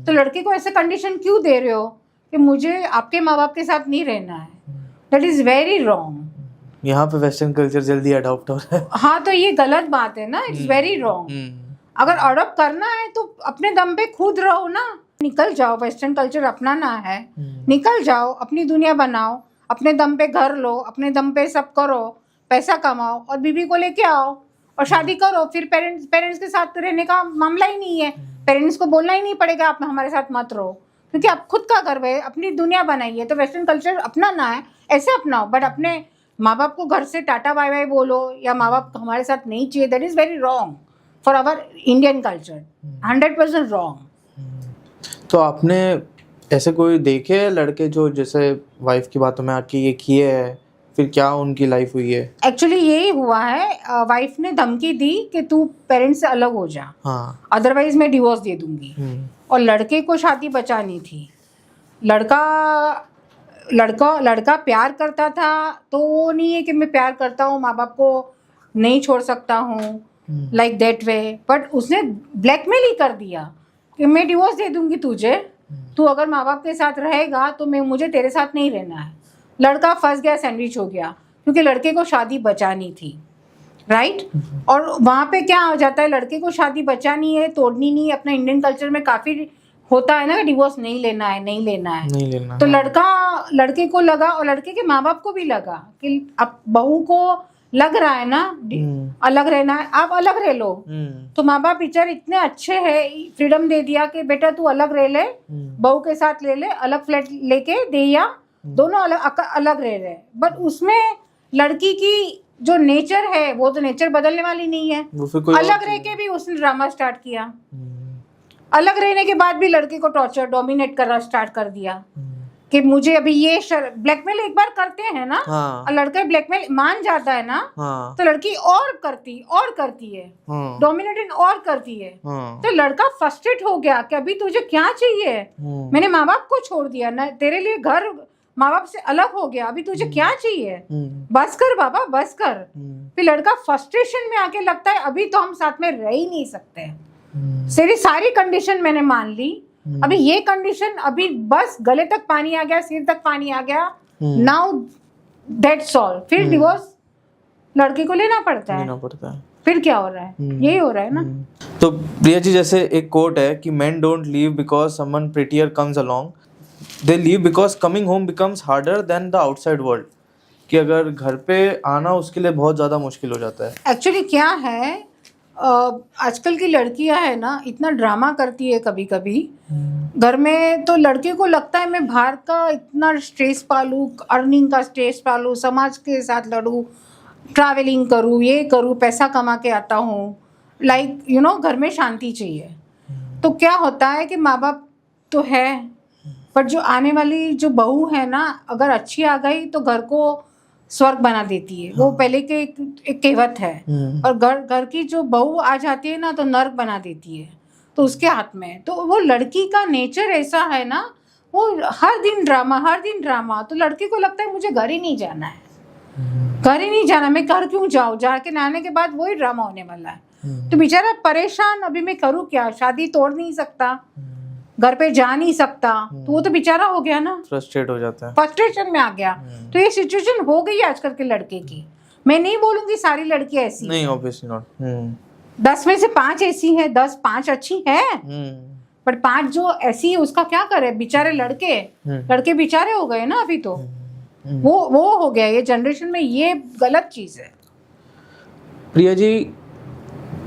Speaker 2: तो लड़के को ऐसे कंडीशन क्यों दे रहे हो कि मुझे आपके माँ बाप के साथ नहीं रहना है? That is very wrong.
Speaker 1: यहाँ पे वेस्टर्न कल्चर जल्दी अडॉप्ट हो रहा है।
Speaker 2: हाँ, तो ये गलत बात है ना, इट्स वेरी रॉन्ग। अगर अडॉप्ट करना है तो अपने दम पे खुद रहो ना, निकल जाओ, वेस्टर्न कल्चर अपनाना है, निकल जाओ, अपनी दुनिया बनाओ, अपने दम पे घर लो, अपने दम पे सब करो, पैसा कमाओ और बीवी को लेके आओ और शादी करो, फिर पेरेंट्स के साथ रहने का मामला ही नहीं है। पेरेंट्स को बोलना ही नहीं पड़ेगा आप हमारे साथ मत रहो, क्योंकि आप खुद का घर है, अपनी दुनिया बनाई है। तो वेस्टर्न कल्चर अपनाना है, ऐसे अपनाओ, बट अपने माँ बाप को घर से टाटा बाय बाय बोलो या माँ बाप हमारे साथ नहीं चाहिए, that is very wrong for our Indian culture, 100% wrong.
Speaker 1: तो आपने ऐसे कोई देखे हैं लड़के जो जैसे वाइफ की बातों में आके ये किए हैं, फिर क्या उनकी लाइफ हुई है?
Speaker 2: एक्चुअली यही हुआ है, वाइफ ने धमकी दी कि तू पेरेंट्स से अलग हो जा,
Speaker 1: हाँ।
Speaker 2: अदरवाइज मैं डिवोर्स दे दूंगी। और लड़के को शादी बचानी थी। लड़का प्यार करता था, तो वो नहीं है कि मैं प्यार करता हूँ माँ बाप को नहीं छोड़ सकता हूँ लाइक दैट वे, बट उसने ब्लैकमेल ही कर दिया कि मैं डिवोर्स दे दूंगी तुझे, तू अगर माँ बाप के साथ रहेगा तो मुझे तेरे साथ नहीं रहना है। लड़का फंस गया, सैंडविच हो गया, क्योंकि लड़के को शादी बचानी थी, राइट। और वहाँ पे क्या हो जाता है, लड़के को शादी बचानी है, तोड़नी नहीं है। अपना इंडियन कल्चर में काफ़ी होता है ना कि डिवोर्स नहीं लेना है। तो लड़के को लगा और लड़के के माँ बाप को भी लगा कि अब बहू को लग रहा है ना अलग रहना है, आप अलग रह लो। तो माँ बाप बेचारे इतने अच्छे हैं, फ्रीडम दे दिया कि बेटा तू अलग रह ले, बहू के साथ ले ले, अलग फ्लैट लेके दे, या दोनों अलग रह रहे। बट उसमें लड़की की जो नेचर है वो तो नेचर बदलने वाली नहीं है। अलग रह के भी उसने ड्रामा स्टार्ट किया। अलग रहने के बाद भी लड़के को टॉर्चर, डोमिनेट करना स्टार्ट कर दिया कि मुझे अभी ये ब्लैकमेल एक बार करते हैं ना, और लड़का ब्लैकमेल मान जाता है ना, तो लड़की और करती है, डोमिनेटिंग और करती है। तो लड़का फ्रस्ट्रेट हो गया कि अभी तुझे क्या चाहिए, मैंने माँ बाप को छोड़ दिया ना, तेरे लिए घर माँ बाप से अलग हो गया, अभी तुझे क्या चाहिए, बस कर बाबा बस कर। फिर लड़का फ्रस्ट्रेशन में आके लगता है अभी तो हम साथ में रह ही नहीं सकते, तेरी सारी कंडीशन मैंने मान ली, अभी ये कंडीशन, अभी बस गले तक पानी आ गया, सिर तक पानी आ गया, नाउ दैट्स ऑल। फिर डिवोर्स लड़के को लेना पड़ता है। फिर क्या हो रहा है, यही हो रहा है ना।
Speaker 1: तो प्रिया जी, जैसे एक कोट है कि men don't leave because someone prettier comes along, they leave because coming home becomes harder than the outside world। कि अगर घर पे आना उसके लिए बहुत ज़्यादा मुश्किल हो जाता है।
Speaker 2: एक्चुअली क्या है, आजकल की लड़कियां है ना इतना ड्रामा करती है कभी कभी घर में, तो लड़के को लगता है मैं बाहर का इतना स्ट्रेस पालूं, अर्निंग का स्ट्रेस पालूं, समाज के साथ लड़ूं, ट्रैवलिंग करूं, ये करूं, पैसा कमा के आता हूं, लाइक यू नो घर में शांति चाहिए। तो क्या होता है कि माँ बाप तो है, पर जो आने वाली जो बहू है ना, अगर अच्छी आ गई तो घर को स्वर्ग बना देती है। वो पहले के एक कहावत है। और घर की जो बहू आ जाती है ना तो नर्क बना देती है, तो उसके हाथ में। तो वो लड़की का नेचर ऐसा है ना, वो हर दिन ड्रामा। तो लड़की को लगता है मुझे घर ही नहीं जाना है, मैं घर क्यों जाऊँ, जाके नहाने के बाद वही ड्रामा होने वाला है। तो बेचारा परेशान, अभी मैं करूँ क्या, शादी तोड़ नहीं सकता, घर पे जा नहीं सकता, तो वो तो बेचारा हो गया ना,
Speaker 1: फ्रस्ट्रेट हो जाता है,
Speaker 2: फ्रस्ट्रेशन में आ गया। तो ये सिचुएशन हो गई है आजकल के लड़के की। मैं नहीं बोलूंगी सारी लड़कियां ऐसी
Speaker 1: नहीं, ऑब्वियसली नॉट।
Speaker 2: 10 में से 5 ऐसी हैं, 5 अच्छी हैं, बट 5 जो ऐसी है उसका क्या करे, बेचारे लड़के बेचारे हो गए ना अभी। तो वो हो गया, ये जनरेशन में ये गलत चीज है।
Speaker 1: प्रिया जी,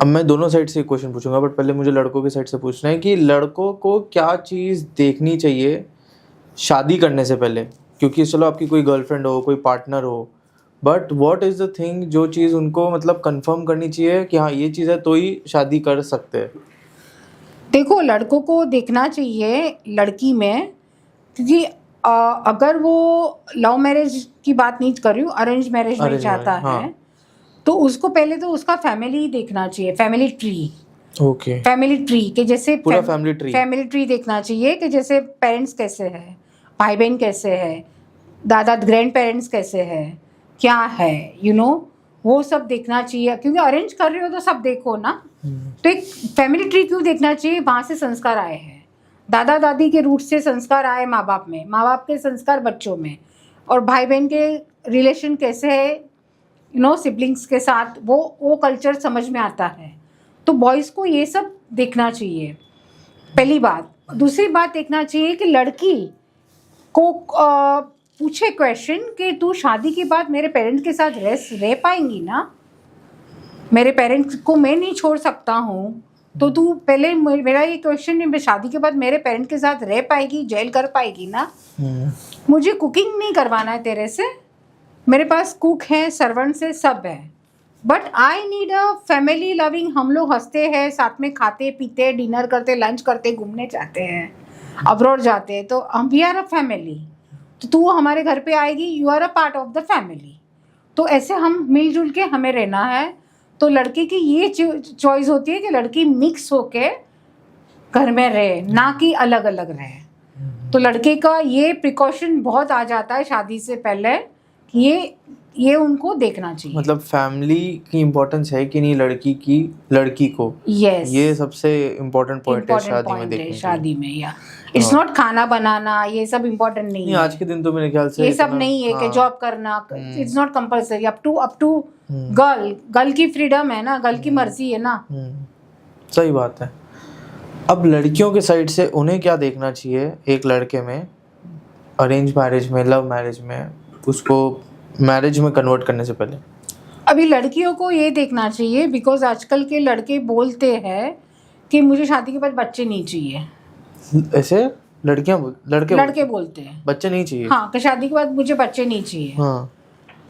Speaker 1: अब मैं दोनों साइड से क्वेश्चन पूछूंगा, बट पहले मुझे लड़कों के साइड से पूछना है कि लड़कों को क्या चीज़ देखनी चाहिए शादी करने से पहले, क्योंकि चलो आपकी कोई गर्लफ्रेंड हो, कोई पार्टनर हो, but what is the thing जो चीज़ उनको मतलब कंफर्म करनी चाहिए कि हाँ ये चीज़ है तो ही शादी कर सकते हैं।
Speaker 2: देखो, लड़कों को देखना चाहिए लड़की में, क्योंकि अगर वो लव मैरिज की बात नहीं कर रही हूँ, अरेंज मैरिज में चाहता है, तो उसको पहले तो उसका फैमिली देखना चाहिए, family tree.
Speaker 1: Okay,
Speaker 2: family tree के जैसे
Speaker 1: पूरा फैमिली ट्री
Speaker 2: देखना चाहिए कि जैसे पेरेंट्स कैसे है, भाई बहन कैसे है, दादा ग्रैंड पेरेंट्स कैसे है, क्या है, यू नो, वो सब देखना चाहिए। क्योंकि अरेंज कर रहे हो तो सब देखो ना। तो एक फैमिली ट्री क्यों देखना चाहिए, वहाँ से संस्कार आए हैं, दादा दादी के रूट से संस्कार आए माँ बाप में, माँ बाप के संस्कार बच्चों में, और भाई बहन के रिलेशन कैसे है, यू नो, सिबलिंग्स के साथ, वो कल्चर समझ में आता है। तो बॉयज़ को ये सब देखना चाहिए, पहली बात। दूसरी बात देखना चाहिए कि लड़की को पूछे क्वेश्चन कि तू शादी के बाद मेरे पेरेंट्स के साथ रह पाएंगी ना, मेरे पेरेंट्स को मैं नहीं छोड़ सकता हूँ, तो तू पहले मेरा ये क्वेश्चन, शादी के बाद मेरे पेरेंट्स के साथ रह पाएगी, जेल कर पाएगी ना। मुझे कुकिंग नहीं करवाना है तेरे से, मेरे पास कुक है, सर्वेंट्स है, सब है, but I need a family loving. हम लोग हंसते हैं, साथ में खाते पीते, डिनर करते, लंच करते, घूमने जाते हैं, अब्रॉड जाते हैं, तो हम वी आर अ फैमिली। तो तू हमारे घर पे आएगी, you are a part of the family. तो ऐसे हम मिलजुल के हमें रहना है। तो लड़के की ये चॉइस होती है कि लड़की मिक्स होके घर में रहे, ना कि अलग अलग रहे। तो लड़के का ये प्रिकॉशन बहुत आ जाता है शादी से पहले कि ये उनको देखना चाहिए।
Speaker 1: मतलब फैमिली की इम्पोर्टेंस है कि नहीं लड़की को,
Speaker 2: यस,
Speaker 1: ये सबसे इम्पोर्टेंट पॉइंट है शादी में देखने के लिए।
Speaker 2: शादी में या इट्स नॉट खाना बनाना, ये सब इम्पोर्टेंट नहीं है
Speaker 1: आज के दिन तो मेरे ख्याल से
Speaker 2: ये सब नहीं है कि जॉब करना, it's not compulsory. Up to girl की फ्रीडम है ना, गर्ल की मर्जी है ना।
Speaker 1: सही बात है। अब लड़कियों के साइड से उन्हें क्या देखना चाहिए एक लड़के में, अरेंज मैरिज में, लव मैरिज में, उसको मैरिज में कन्वर्ट करने से पहले?
Speaker 2: अभी लड़कियों को ये देखना चाहिए, बिकॉज आजकल के लड़के बोलते हैं कि मुझे शादी के बाद बच्चे नहीं चाहिए।
Speaker 1: ऐसे लड़के
Speaker 2: बोलते हैं
Speaker 1: बच्चे नहीं चाहिए।
Speaker 2: हाँ, कि शादी के बाद मुझे बच्चे नहीं चाहिए।
Speaker 1: हाँ।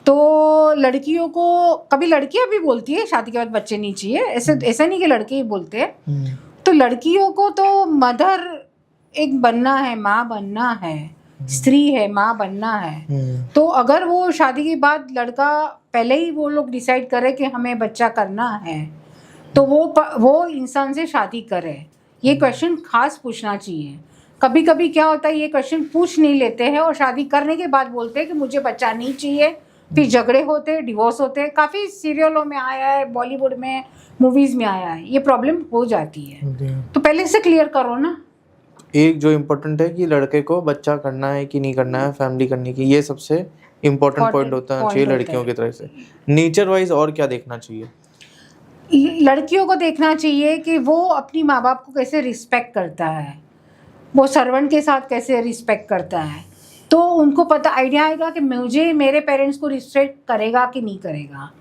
Speaker 2: तो लड़कियों को, कभी लड़कियां भी बोलती है शादी के बाद बच्चे नहीं चाहिए, ऐसा नहीं कि लड़के ही बोलते हैं। तो लड़कियों को तो मदर एक बनना है, माँ बनना है, स्त्री है, माँ बनना है। तो अगर वो शादी के बाद लड़का पहले ही वो लोग डिसाइड करे कि हमें बच्चा करना है, तो वो इंसान से शादी करे। ये क्वेश्चन खास पूछना चाहिए। कभी कभी क्या होता है, ये क्वेश्चन पूछ नहीं लेते हैं और शादी करने के बाद बोलते हैं कि मुझे बच्चा नहीं चाहिए, फिर झगड़े होते हैं, डिवोर्स होते हैं। काफ़ी सीरियलों में आया है, बॉलीवुड में, मूवीज में आया है, ये प्रॉब्लम हो जाती है। तो पहले से क्लियर करो ना।
Speaker 1: एक जो इम्पोर्टेंट है कि लड़के को बच्चा करना है कि नहीं करना है, फैमिली करनी की, ये सबसे इम्पोर्टेंट पॉइंट होता है लड़कियों की तरफ से। नेचर वाइज और क्या देखना चाहिए?
Speaker 2: लड़कियों को देखना चाहिए कि वो अपनी माँ बाप को कैसे रिस्पेक्ट करता है, वो सर्वेंट के साथ कैसे रिस्पेक्ट करता है। तो उनको पता आइडिया आएगा कि मुझे मेरे पेरेंट्स को रिस्पेक्ट करेगा कि नहीं करेगा।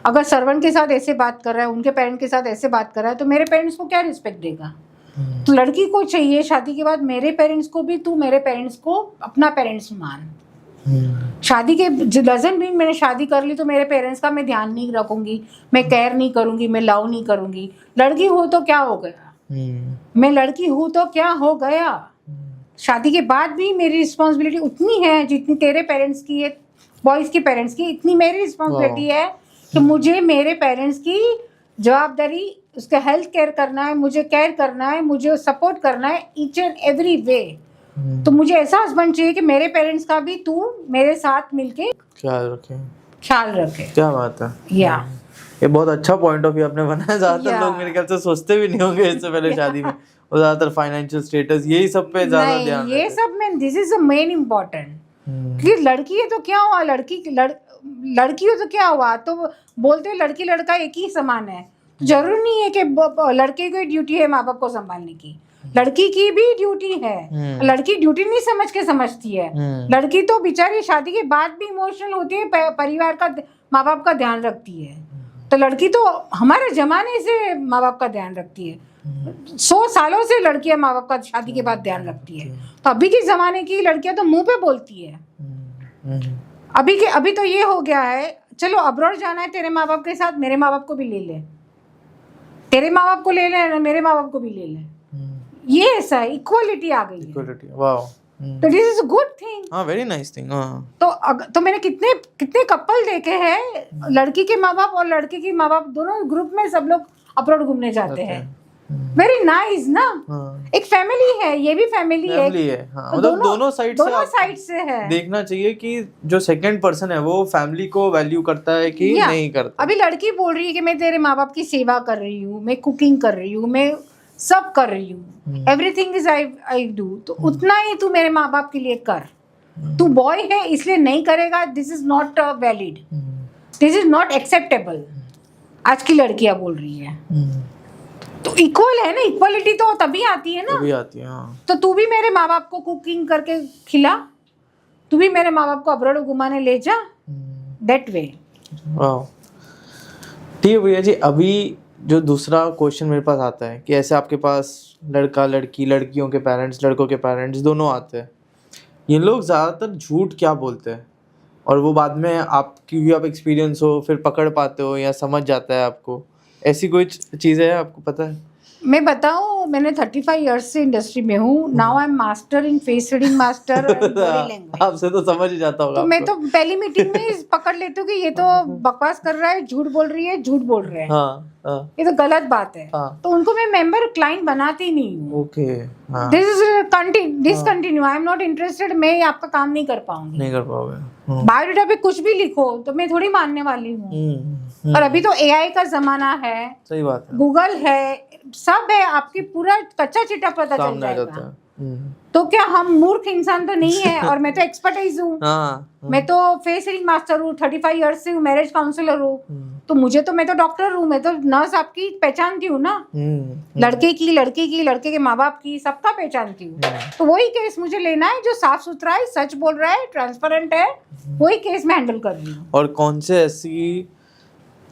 Speaker 2: अगर सर्वेंट के साथ ऐसे बात कर रहा है, उनके पेरेंट्स के साथ ऐसे बात कर रहा है, तो मेरे पेरेंट्स को क्या रिस्पेक्ट देगा। तो लड़की को चाहिए शादी के बाद, मेरे पेरेंट्स को भी तू मेरे पेरेंट्स को अपना पेरेंट्स मान। शादी के डजंट मीन मैंने शादी कर ली तो मेरे पेरेंट्स का मैं ध्यान नहीं रखूंगी, मैं केयर नहीं करूंगी, मैं लव नहीं करूंगी। लड़की हो तो क्या हो गया, मैं लड़की हूँ तो क्या हो गया। शादी के बाद भी मेरी रिस्पॉन्सिबिलिटी उतनी है जितनी तेरे पेरेंट्स की है, बॉयज़ के पेरेंट्स की। इतनी मेरी रिस्पॉन्सिबिलिटी है कि मुझे मेरे पेरेंट्स की जवाबदारी, उसका हेल्थ केयर करना है, मुझे केयर करना है, मुझे सपोर्ट करना है ईच एंड एवरी वे। तो मुझे ऐसा हस्बैंड चाहिए कि मेरे पेरेंट्स का भी तू मेरे साथ मिलके ख्याल रखे।
Speaker 1: क्या बात है।
Speaker 2: या
Speaker 1: ये बहुत अच्छा पॉइंट ऑफ व्यू आपने बनाया। ज्यादातर लोग मेरे ख्याल से सोचते भी नहीं होंगे इससे पहले शादी में, और ज्यादातर फाइनेंशियल स्टेटस यही सब पे ज्यादा ध्यान देते हैं।
Speaker 2: ये सब में this is the main important. कि लड़की है तो क्या हुआ, लड़की हो तो क्या हुआ, तो बोलते हैं लड़की लड़का एक ही समान है। जरूरी नहीं है कि लड़के की ड्यूटी है माँ बाप को संभालने की, लड़की की भी ड्यूटी है। लड़की ड्यूटी नहीं समझ के समझती है। लड़की तो बेचारी शादी के बाद भी इमोशनल होती है, परिवार का, माँ बाप का ध्यान रखती है। तो लड़की तो हमारे जमाने से माँ बाप का ध्यान रखती है, 100 सालों से लड़कियां माँ बाप का शादी के बाद ध्यान रखती है। तो अभी के जमाने की लड़कियां तो मुंह पे बोलती है। अभी तो ये हो गया है, चलो अब्रॉड जाना है तेरे माँ बाप के साथ, मेरे माँ बाप को भी ले ले, तेरे माँ बाप को ले ले, मेरे माँ बाप को भी ले ले। ये ऐसा है, इक्वालिटी आ गई है।
Speaker 1: Equality, wow.
Speaker 2: तो this is a good thing.
Speaker 1: हाँ, वेरी नाइस थिंग। हाँ,
Speaker 2: तो मैंने कितने कपल देखे हैं, लड़की के माँ बाप और लड़के के माँ बाप दोनों ग्रुप में सब लोग अब्रॉड घूमने जाते हैं। वेरी नाइस ना। एक फैमिली है, ये भी फैमिली है।
Speaker 1: हाँ, मतलब दोनों साइड
Speaker 2: से है।
Speaker 1: देखना चाहिए कि जो सेकंड पर्सन है वो फैमिली को वैल्यू करता है कि नहीं करता।
Speaker 2: अभी लड़की बोल रही है कि मैं तेरे माँ बाप की सेवा कर रही हूँ, मैं कुकिंग कर रही हूँ, मैं सब कर रही हूँ, एवरीथिंग इज आई डू। तो उतना ही तू मेरे माँ बाप के लिए कर। तू बॉय है इसलिए नहीं करेगा, this is not valid, this is not acceptable. आज की लड़कियां बोल रही है। तो इक्वल है ना, इक्वालिटी तो तभी आती है ना,
Speaker 1: तभी आती है। हाँ।
Speaker 2: तो तू भी मेरे माँ बाप को कुकिंग करके खिला, तू भी मेरे माँ बाप को अब्रॉड घुमाने ले जा, दैट वे।
Speaker 1: वाह, ठीक है भैया जी। अभी जो दूसरा क्वेश्चन मेरे पास आता है कि ऐसे आपके पास लड़का लड़की, लड़कियों के पेरेंट्स, लड़कों के पेरेंट्स दोनों आते हैं, ये लोग ज़्यादातर झूठ क्या बोलते हैं? और वो बाद में आप, क्योंकि आप एक्सपीरियंस हो, फिर पकड़ पाते हो या समझ जाता है आपको, ऐसी कोई चीज़ है आपको पता है?
Speaker 2: मैं बताऊं, मैंने 35 इयर्स से इंडस्ट्री में हूँ। Now I am master in face reading, master body language.
Speaker 1: आपसे तो समझ ही जाता होगा
Speaker 2: तो मैं
Speaker 1: आपको।
Speaker 2: तो पहली मीटिंग में पकड़ लेती हूँ कि ये तो बकवास कर रहा है, झूठ बोल रही है, झूठ बोल रहे हैं,
Speaker 1: हाँ
Speaker 2: ये तो गलत बात है।
Speaker 1: हाँ।
Speaker 2: तो उनको मैं मेंबर क्लाइंट बनाती नहीं हूँ।
Speaker 1: ओके, हाँ,
Speaker 2: this is discontinue, I am not interested, मैं आपका काम नहीं कर पाऊंगी।
Speaker 1: नहीं कर पाओगे।
Speaker 2: बायोडाटा पे कुछ भी लिखो तो मैं थोड़ी मानने वाली हूँ। और अभी तो एआई का जमाना है,
Speaker 1: सही बात है,
Speaker 2: गूगल है, सब है, आपकी पूरा कच्चा चिट्टा पता चल
Speaker 1: सामने आ जाता
Speaker 2: जाएगा।
Speaker 1: है।
Speaker 2: तो क्या हम मूर्ख इंसान तो नहीं है? और मैं तो एक्सपर्टाइज हूँ,
Speaker 1: हाँ,
Speaker 2: मैं तो फेस रीडिंग मास्टर हूँ, 35 इयर्स से हूँ, मैरिज काउंसलर हूँ। तो मैं तो डॉक्टर हूँ, मैं तो नर्स आपकी पहचानती हूँ ना, लड़के की, लड़की की, लड़के के माँ बाप की, सबका पहचानती हूँ। तो वही केस मुझे लेना है जो साफ सुथरा है, सच बोल रहा है, ट्रांसपेरेंट है, वही केस मैं हैंडल कर रही हूँ।
Speaker 1: और कौन से ऐसी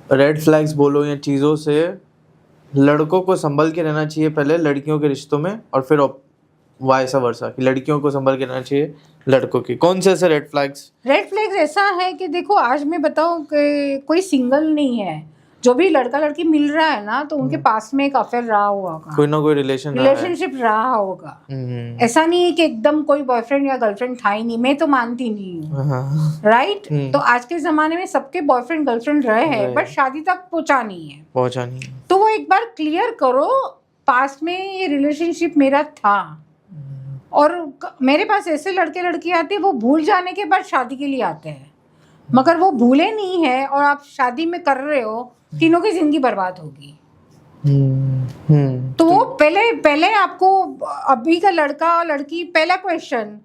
Speaker 1: रेड फ्लैग्स बोलो या चीज़ों से लड़कों को संभल के रहना चाहिए पहले लड़कियों के रिश्तों में, और फिर वाइसा वर्सा कि लड़कियों को संभल के रहना चाहिए लड़कों की? कौन से ऐसे रेड फ्लैग्स?
Speaker 2: रेड फ्लैग्स ऐसा है कि देखो, आज मैं बताऊं कि कोई सिंगल नहीं है, जो भी लड़का लड़की मिल रहा है ना, तो उनके पास में एक अफेयर रहा होगा,
Speaker 1: कोई ना कोई रिलेशनशिप
Speaker 2: रहा होगा। ऐसा नहीं है कि एकदम कोई बॉयफ्रेंड या गर्लफ्रेंड था ही नहीं, मैं तो मानती नहीं हूँ, राइट? तो आज के जमाने में सबके बॉयफ्रेंड गर्लफ्रेंड रहे हैं, बट शादी तक पहुंचा नहीं है। तो वो एक बार क्लियर करो, पास में ये रिलेशनशिप मेरा था। और मेरे पास ऐसे लड़के लड़की आते हैं, वो भूल जाने के बाद शादी के लिए आते हैं, मगर वो भूले नहीं है और आप शादी में कर रहे हो, तीनों की जिंदगी बर्बाद होगी। तो वो पहले आपको, अभी का लड़का और लड़की, पहला क्वेश्चन,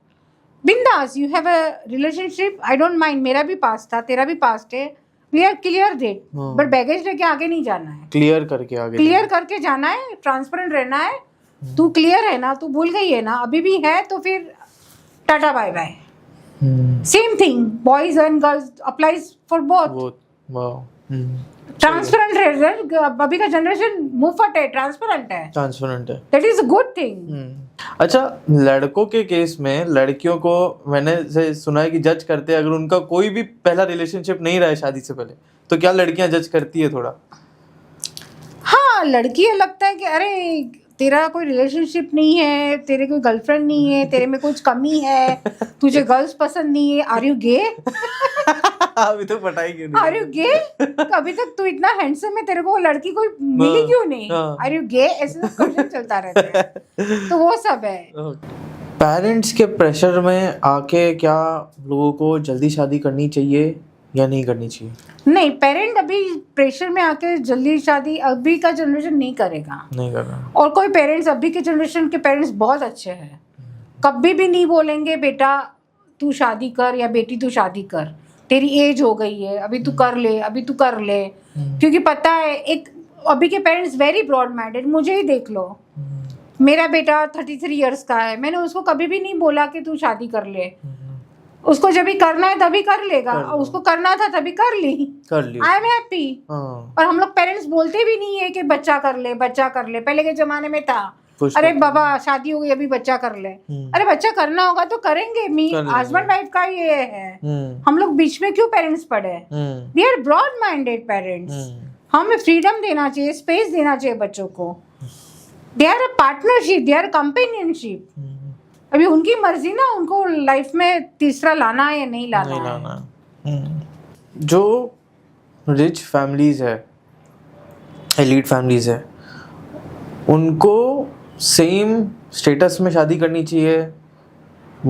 Speaker 2: बिंदास, you have a relationship, I don't mind, मेरा भी पास्ट था, तेरा भी पास्ट है, we are clear date, but baggage लेके आगे नहीं जाना है, क्लियर करके जाना है, ट्रांसपेरेंट रहना है। तू क्लियर है ना, तू भूल गई है ना, अभी भी है तो फिर tata bye bye. Same thing, boys and girls applies for both. Transparent, अभी का जनरेशन मुफ्त है, ट्रांसपेरेंट है, that is a good thing.
Speaker 1: अच्छा, लड़कों के केस में लड़कियों को मैंने से सुना है कि जज करते हैं, अगर उनका कोई भी पहला रिलेशनशिप नहीं रहा है शादी से पहले, तो क्या लड़कियां जज करती है थोड़ा?
Speaker 2: हाँ, लड़की लगता है कि अरे तेरा कोई रिलेशनशिप नहीं है, तेरे कोई गर्लफ्रेंड नहीं है, तेरे में कुछ कमी है, तुझे गर्ल्स पसंद नहीं है, आर यू गे?
Speaker 1: अभी तो पटाई क्यों नहीं?
Speaker 2: आर यू गे? अभी तक तू इतना हैंडसम है, तेरे को लड़की कोई मिली क्यों नहीं? आर यू गे? ऐसे क्वेश्चन चलता रहता है। तो वो सब है।
Speaker 1: पेरेंट्स के प्रेशर में आके क्या लोगों को जल्दी शादी करनी चाहिए या नहीं करनी चाहिए?
Speaker 2: नहीं, पेरेंट अभी प्रेशर में आके जल्दी शादी अभी का जनरेशन नहीं करेगा। और कोई पेरेंट्स, अभी के जनरेशन के पेरेंट्स बहुत अच्छे हैं, कभी भी नहीं बोलेंगे बेटा तू शादी कर या बेटी तू शादी कर, तेरी एज हो गई है, अभी तू कर ले, क्योंकि पता है, एक अभी के पेरेंट्स वेरी ब्रॉड माइंडेड। मुझे ही देख लो, मेरा बेटा 33 इयर्स का है, मैंने उसको कभी भी नहीं बोला कि तू शादी कर ले, उसको जब भी करना है तभी कर लेगा, उसको करना था तभी कर ली। I am happy. और हम लोग पेरेंट्स बोलते भी नहीं है कि बच्चा कर ले। पहले के जमाने में था, अरे बाबा शादी हो गई अभी बच्चा कर ले, अरे बच्चा करना होगा तो करेंगे, हस्बैंड वाइफ का ये है, हम लोग बीच में क्यों पेरेंट्स पड़े? We are broad minded parents, हमें फ्रीडम देना चाहिए, स्पेस देना चाहिए बच्चों को। They are a partnership, they are a अभी उनकी मर्जी ना, उनको लाइफ में तीसरा लाना है या नहीं लाना है।
Speaker 1: जो रिच फैमिलीज है, एलीट फैमिलीज है, उनको सेम स्टेटस में शादी करनी चाहिए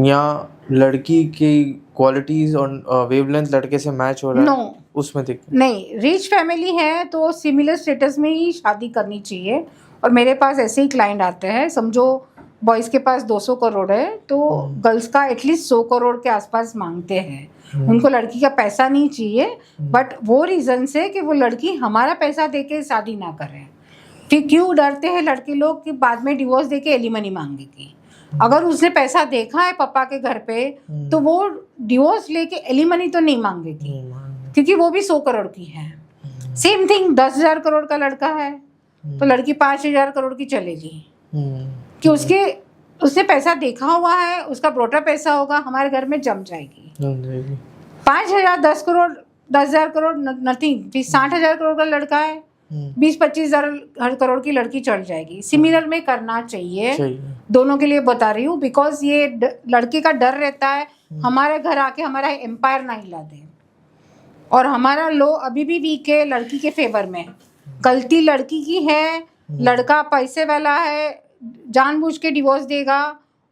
Speaker 1: या लड़की की क्वालिटीज और वेवलेंथ लड़के से मैच हो रहा है उसमें
Speaker 2: नहीं, रिच फैमिली है तो सिमिलर स्टेटस में ही शादी करनी चाहिए। और मेरे पास ऐसे ही क्लाइंट आते हैं, समझो बॉयज़ के पास 200 करोड़ है तो गर्ल्स का एटलीस्ट 100 करोड़ के आसपास मांगते हैं। उनको लड़की का पैसा नहीं चाहिए, बट वो रीज़न से कि वो लड़की हमारा पैसा देके शादी ना करे। फिर क्यों डरते हैं लड़के लोग कि बाद में डिवोर्स देके एलिमनी मांगेगी। अगर उसने पैसा देखा है पापा के घर पे तो वो डिवोर्स लेके एलिमनी तो नहीं मांगेगी, क्योंकि वो भी 100 करोड़ की है। सेम थिंग 10,000 करोड़ का लड़का है तो लड़की 5,000 करोड़ की चलेगी, कि उसने पैसा देखा हुआ है, उसका ब्रोटा पैसा होगा, हमारे घर में जम जाएगी। 5,000 10 करोड़ 10,000 करोड़ नथिंग। 60,000 करोड़ का लड़का है, 20-25,000 करोड़ की लड़की चढ़ जाएगी। सिमिलर में करना चाहिए दोनों के लिए, बता रही हूँ, बिकॉज ये लड़के का डर रहता है हमारे घर आके हमारा एम्पायर ना हिला दे। और हमारा लो अभी भी वीक है लड़की के फेवर में। गलती लड़की की है, लड़का पैसे वाला है, जानबूझ के डिवोर्स देगा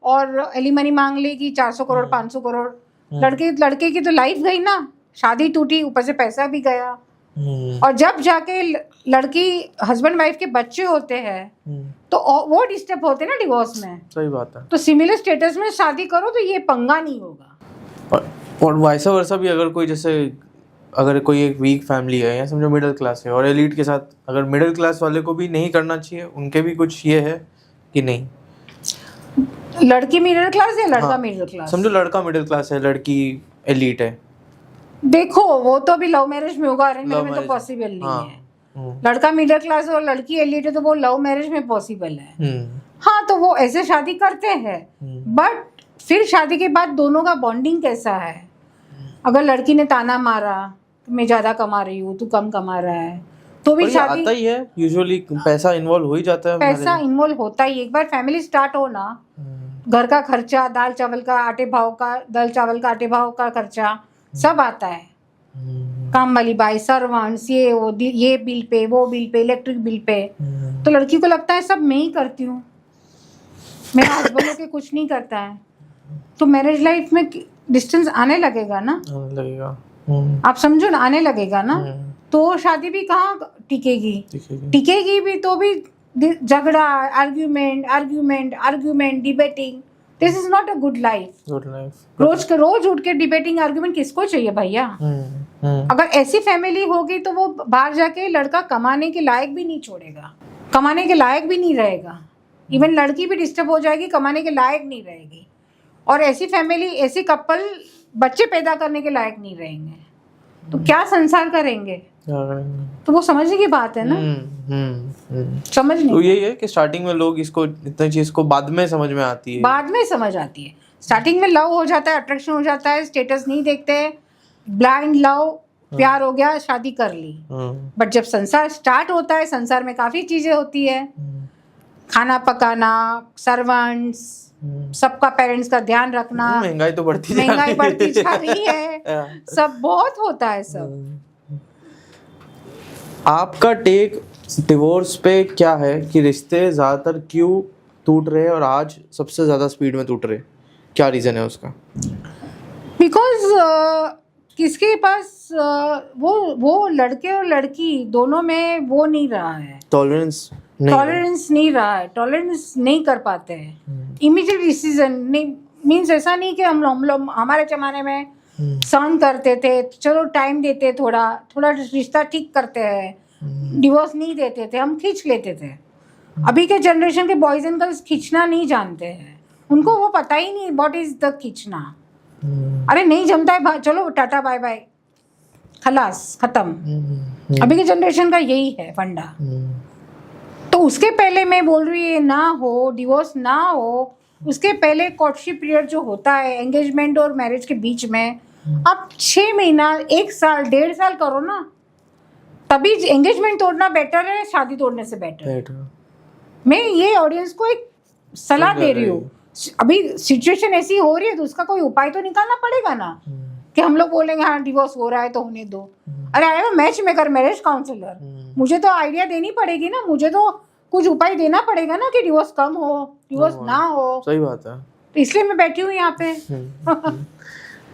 Speaker 2: और एलिमनी मांग लेगी 400 करोड़ 500 करोड़। लड़के की तो लाइफ गई ना, शादी टूटी, ऊपर से पैसा भी गया। और जब जाके लड़की हस्बैंड वाइफ के बच्चे होते हैं तो वो डिस्टर्ब होते हैं ना डिवोर्स में।
Speaker 1: सही बात है।
Speaker 2: तो सिमिलर स्टेटस में शादी करो तो ये पंगा नहीं होगा।
Speaker 1: और वैसा वर्षा भी अगर कोई एक वीक फैमिली है या समझो मिडिल क्लास है और एलीट के साथ, अगर मिडिल क्लास वाले को भी नहीं करना चाहिए, उनके भी कुछ ये है कि नहीं?
Speaker 2: लड़की मिडिल क्लास या लड़का मिडिल क्लास?
Speaker 1: समझो लड़का मिडिल क्लास है, लड़की एलीट है। देखो
Speaker 2: वो तो अभी लव मैरिज में होगा, अरेंज मैरिज में तो पॉसिबल नहीं है। लड़का मिडिल क्लास और लड़की एलीट है तो वो लव मैरिज में पॉसिबल है। हाँ, तो वो ऐसे शादी करते हैं, बट फिर शादी के बाद दोनों का बॉन्डिंग कैसा है? अगर लड़की ने ताना मारा मैं ज्यादा कमा रही हूँ, तू कम कमा रहा है, तो भी शादी
Speaker 1: आता ही है। यूजुअली पैसा इन्वॉल्व हो ही जाता है,
Speaker 2: पैसा इन्वॉल्व होता ही। एक बार फैमिली स्टार्ट हो ना, घर का खर्चा, दाल चावल का आटे भाव का खर्चा सब आता है। काम वाली बाई, सर्वेंट्स, ये बिल पे, वो bill pay, electric bill pay, तो लड़की को लगता है सब मैं ही करती हूँ, मेरा हस्बैंड के कुछ नहीं करता है। तो मैरिज लाइफ में डिस्टेंस आने लगेगा ना, आप समझो ना, आने लगेगा ना, तो शादी भी कहाँ टिकेगी भी तो भी झगड़ा, argument, debating. This is not a good life. रोज उठ के डिबेटिंग, आर्ग्यूमेंट किसको चाहिए भैया? अगर ऐसी फैमिली होगी तो वो बाहर जाके लड़का कमाने के लायक भी नहीं छोड़ेगा, कमाने के लायक भी नहीं रहेगा। इवन लड़की भी डिस्टर्ब हो जाएगी, कमाने के लायक नहीं रहेगी। और ऐसी फैमिली, ऐसी कपल बच्चे पैदा करने के लायक नहीं रहेंगे, तो क्या संसार करेंगे? तो वो समझने की बात है ना। समझ नहीं।
Speaker 1: तो यही है कि स्टार्टिंग में लोग इसको, इतनी चीज को बाद में समझ में आती है, स्टार्टिंग में लव हो जाता है, अट्रैक्शन हो जाता है, स्टेटस नहीं देखते, ब्लाइंड लव, प्यार हो गया, शादी कर ली। बट जब संसार स्टार्ट होता है, संसार में काफी चीजें होती है, खाना पकाना, सर्वेंट्स, सबका पेरेंट्स का ध्यान रखना, महंगाई बढ़ती जा रही है, सब बहुत होता है सब। आपका टेक डिवोर्स पे क्या है कि रिश्ते ज्यादातर क्यों टूट रहे हैं और आज सबसे ज्यादा स्पीड में टूट रहे, क्या रीजन है उसका?
Speaker 2: बिकॉज किसके पास वो लड़के और लड़की दोनों में वो नहीं रहा है, टॉलरेंस नहीं रहा है, टॉलरेंस नहीं कर पाते हैं। इमीडिएट डिसीजन नहीं, मीन्स ऐसा नहीं कि हम लोग हमारे जमाने में सहन करते थे, चलो टाइम देते, थोड़ा रिश्ता ठीक करते हैं, डिवोर्स नहीं देते थे, हम खींच लेते थे। अभी के जनरेशन के बॉयज एंड गर्ल्स खींचना नहीं जानते हैं, उनको वो पता ही नहीं व्हाट इज द खींचना। अरे नहीं जमता है, चलो टाटा बाय बाय, खलास, खत्म। अभी के जनरेशन का यही है फंडा। तो उसके पहले मैं बोल रही हूँ, ना हो डिवोर्स ना हो, उसके पहले कोर्टशिप पीरियड जो होता है एंगेजमेंट और मैरिज के बीच में, आप 6 महीना, 1 साल, 1.5 साल करो ना, तभी एंगेजमेंट तोड़ना बेटर है शादी तोड़ने से बेटर। मैं ये ऑडियंस को एक सलाह दे रही हूँ। अभी सिचुएशन ऐसी हो रही है तो उसका कोई उपाय तो निकालना पड़ेगा ना, कि हम लोग बोलेंगे हाँ डिवोर्स हो रहा है तो होने दो। अरे I am match maker, marriage counsellor, मुझे तो आइडिया देनी पड़ेगी ना, मुझे तो कुछ उपाय देना पड़ेगा ना कि डिवोर्स कम हो, डिवोर्स ना हो।
Speaker 1: सही बात है,
Speaker 2: तो इसलिए मैं बैठी हूँ यहाँ पे।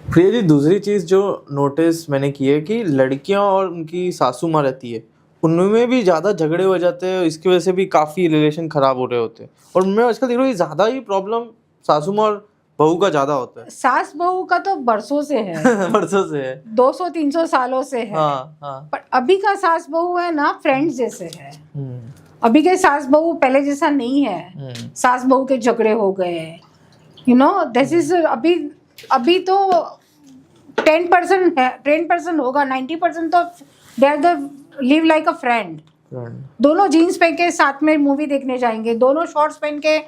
Speaker 1: प्रिया जी, दूसरी चीज जो नोटिस मैंने की है कि लड़कियां और उनकी सासू माँ रहती है, उनमें भी ज्यादा झगड़े हो जाते हैं, इसकी वजह से भी काफी रिलेशन खराब हो रहे होते हैं। और मैं आजकल देख रहा हूँ ज्यादा ही प्रॉब्लम सासू माँ और बहू का ज्यादा होता है।
Speaker 2: सास बहू का तो बरसों से है
Speaker 1: बरसों से है, 200-300
Speaker 2: सालों से है।
Speaker 1: हाँ।
Speaker 2: पर अभी का सास बहू है ना, फ्रेंड्स जैसे है। अभी के सास बहू पहले जैसा नहीं है। सास बहू के झगड़े हो गए, यू नो दिस इज अभी तो 10% है, 10% होगा, 90% तो they are the live like a friend. दोनों जीन्स पहन के साथ में मूवी देखने जाएंगे, दोनों शॉर्ट्स पहन के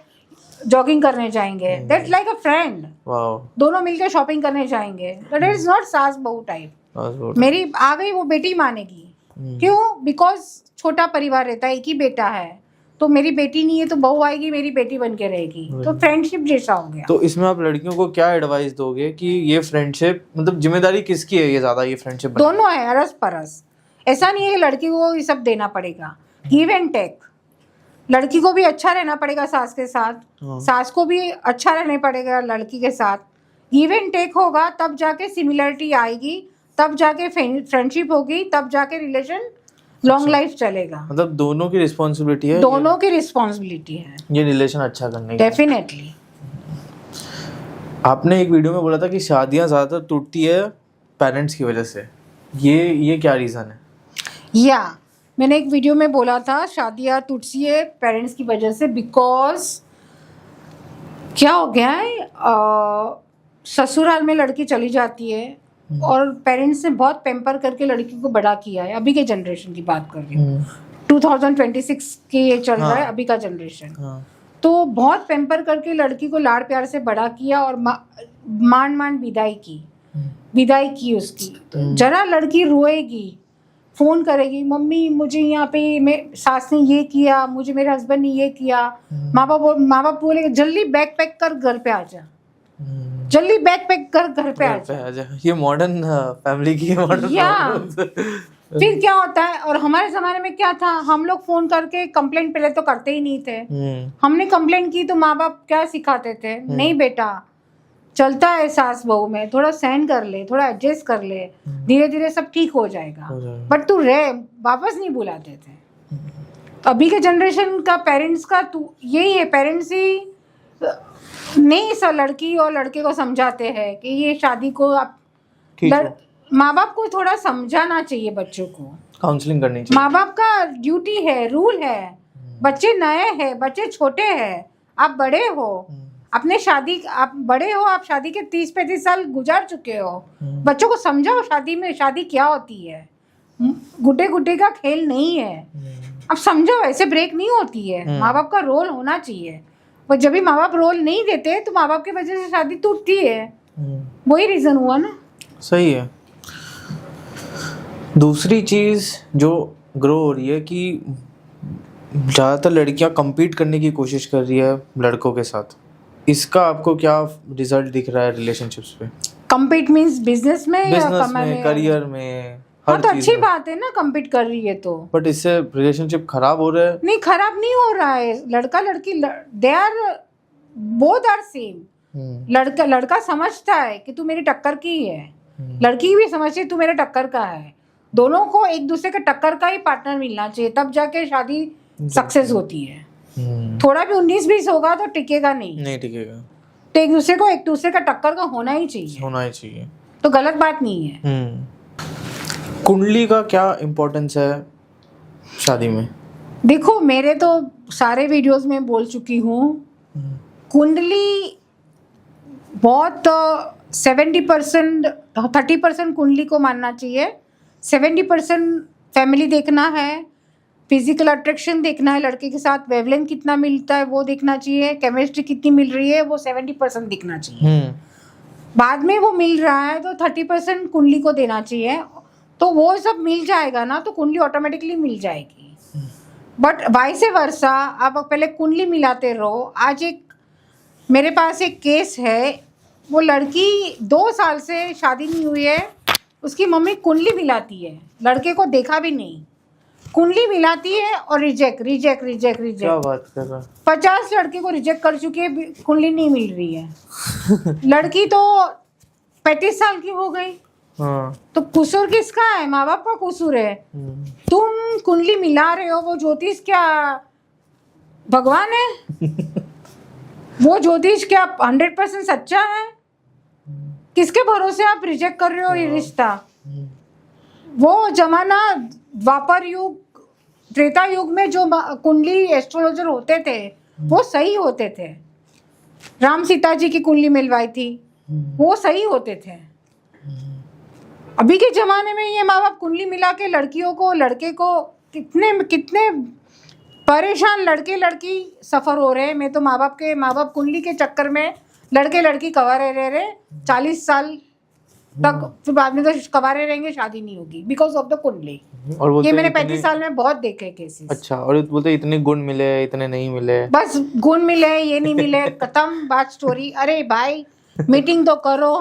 Speaker 2: जॉगिंग करने जाएंगे, दैट्स लाइक अ फ्रेंड। दोनों मिलके शॉपिंग करने जाएंगे, दैट इज नॉट सास बहू टाइप। मेरी आ गई वो बेटी मानेगी, क्यों? बिकॉज छोटा परिवार रहता है, एक ही बेटा है, तो मेरी बेटी नहीं है तो बहू आएगी, मेरी बेटी बन के रहेगी, तो फ्रेंडशिप जैसा हो गया।
Speaker 1: तो इसमें आप लड़कियों को क्या एडवाइस दोगे कि ये फ्रेंडशिप मतलब जिम्मेदारी किसकी है, ये ज्यादा ये फ्रेंडशिप?
Speaker 2: दोनों है, अरस परस। ऐसा नहीं है कि लड़की को ये सब देना पड़ेगा, गिव एंड टेक। लड़की को भी अच्छा रहना पड़ेगा सास के साथ, सास को भी अच्छा रहना पड़ेगा लड़की के साथ। गिव एंड टेक होगा तब जाके सिमिलरिटी आएगी, तब जाके फ्रेंडशिप होगी, तब जाके रिलेशन लॉन्ग लाइफ चलेगा।
Speaker 1: मतलब दोनों की रिस्पॉन्सिबिलिटी है,
Speaker 2: दोनों की रिस्पॉन्सिबिलिटी है
Speaker 1: ये रिलेशन अच्छा करने की।
Speaker 2: डेफिनेटली।
Speaker 1: आपने एक वीडियो में बोला था कि शादियां ज्यादातर टूटती है पेरेंट्स की वजह से, ये क्या रीजन है?
Speaker 2: या मैंने एक वीडियो में बोला था शादियां टूटती है पेरेंट्स की वजह से, बिकॉज क्या हो गया है, ससुराल में लड़की चली जाती है और पेरेंट्स ने बहुत पैम्पर करके लड़की को बड़ा किया है। अभी के जनरेशन की बात कर रही हूँ, 2026 के ये चल रहा है अभी का जनरेशन। तो बहुत पैम्पर करके लड़की को लाड़ प्यार से बड़ा किया और मान विदाई की उसकी। जरा लड़की रोएगी, फोन करेगी, मम्मी मुझे यहाँ पे सास ने ये किया, मुझे मेरे हस्बैंड ने ये किया। माँ बाप बोलेंगे जल्दी बैग पैक कर घर पे आ जा, जल्दी बैग पैक कर घर पे आ जा।
Speaker 1: ये मॉडर्न फैमिली की मॉडर्न।
Speaker 2: फिर क्या होता है, और हमारे जमाने में क्या था, हम लोग फोन करके कंप्लेंट पहले तो करते ही नहीं थे। हमने कंप्लेंट की तो माँ बाप क्या सिखाते थे, नहीं बेटा चलता है सास बहू में, थोड़ा सहन कर ले, थोड़ा एडजस्ट कर ले, धीरे धीरे सब ठीक हो जाएगा, बट तू रह, वापस नहीं बुलाते थे। अभी के जनरेशन का पेरेंट्स का यही है, पेरेंट्स ही नहीं सब लड़की और लड़के को समझाते हैं कि ये शादी को आप माँ बाप को थोड़ा समझाना चाहिए, बच्चों को
Speaker 1: काउंसलिंग करनी चाहिए।
Speaker 2: माँ बाप का ड्यूटी है, रूल है। बच्चे नए हैं, बच्चे छोटे हैं, आप बड़े हो, अपने शादी आप बड़े हो, आप शादी के 30-35 साल गुजार चुके हो, बच्चों को समझाओ शादी में शादी क्या होती है, गुड्डे का खेल नहीं है। अब समझो ऐसे ब्रेक नहीं होती है, माँ बाप का रोल होना चाहिए। और जब भी माँ बाप रोल नहीं देते तो माँ बाप की वजह से शादी टूटती है, वही रीजन हुआ ना।
Speaker 1: सही है। दूसरी चीज जो ग्रो हो रही है कि ज़्यादातर लड़कियां compete करने की कोशिश कर रही है लड़कों के साथ, इसका आपको क्या रिजल्ट दिख रहा है रिलेशनशिप्स पे?
Speaker 2: compete मींस बिजनेस में या
Speaker 1: में, करियर में,
Speaker 2: हाँ तो अच्छी बात है ना, compete कर रही है तो।
Speaker 1: बट इससे रिलेशनशिप खराब हो रहा है? नहीं,
Speaker 2: खराब नहीं हो रहा है। लड़का लड़की they are both are same. लड़का समझता है कि तू मेरी टक्कर की है, लड़की भी समझती है तू मेरे टक्कर का है। दोनों को एक दूसरे के टक्कर का ही पार्टनर मिलना चाहिए, तब जाके शादी सक्सेस होती है। थोड़ा भी 19-20 होगा तो टिकेगा नहीं
Speaker 1: टिकेगा।
Speaker 2: तो एक दूसरे का टक्कर का होना ही चाहिए, तो गलत बात नहीं है।
Speaker 1: कुंडली का क्या इम्पोर्टेंस है शादी में?
Speaker 2: देखो मेरे तो सारे वीडियोस में बोल चुकी हूँ, कुंडली बहुत 70% 30% कुंडली को मानना चाहिए, 70% फैमिली देखना है, फिजिकल अट्रैक्शन देखना है, लड़के के साथ वेवलेंथ कितना मिलता है वो देखना चाहिए, केमिस्ट्री कितनी मिल रही है वो 70% दिखना चाहिए। बाद में वो मिल रहा है तो 30% कुंडली को देना चाहिए, तो वो सब मिल जाएगा ना तो कुंडली ऑटोमेटिकली मिल जाएगी। बट वाइस वर्सा आप पहले कुंडली मिलाते रहो। आज मेरे पास एक केस है, वो लड़की 2 साल से शादी नहीं हुई है, उसकी मम्मी कुंडली मिलाती है, लड़के को देखा भी नहीं, कुंडली मिलाती है और रिजेक्ट। क्या
Speaker 1: बात कर रहा?
Speaker 2: 50 लड़के को रिजेक्ट कर चुकी है, कुंडली नहीं मिल रही है। लड़की तो 35 साल की हो गई। तो कसूर किसका है? माँ बाप का कसूर है। तुम कुंडली मिला रहे हो, वो ज्योतिष क्या भगवान है? वो ज्योतिष क्या 100% सच्चा है? किसके भरोसे आप रिजेक्ट कर रहे हो ये रिश्ता? वो जमाना द्वापर युग, त्रेता युग में जो कुंडली एस्ट्रोलॉजर होते थे वो सही होते थे। राम सीता जी की कुंडली मिलवाई थी, वो सही होते थे। अभी के जमाने में ये माँ बाप कुंडली मिला के लड़कियों को, लड़के को कितने कितने परेशान लड़के लड़की सफर हो रहे हैं। मैं तो माँ बाप कुंडली के चक्कर में लड़के लड़की कवारे रह रहे 40 साल तक, फिर बाद में तो कवारे रहेंगे, शादी नहीं होगी बिकॉज ऑफ द कुंडली।
Speaker 1: और बोलते
Speaker 2: ये मैंने
Speaker 1: इतने-
Speaker 2: 35 साल में बहुत देखे केसेस।
Speaker 1: अच्छा, और बोलते इतने गुण मिले, इतने नहीं मिले,
Speaker 2: बस गुण मिले, ये नहीं मिले, खत्म बात स्टोरी। अरे भाई मीटिंग तो करो,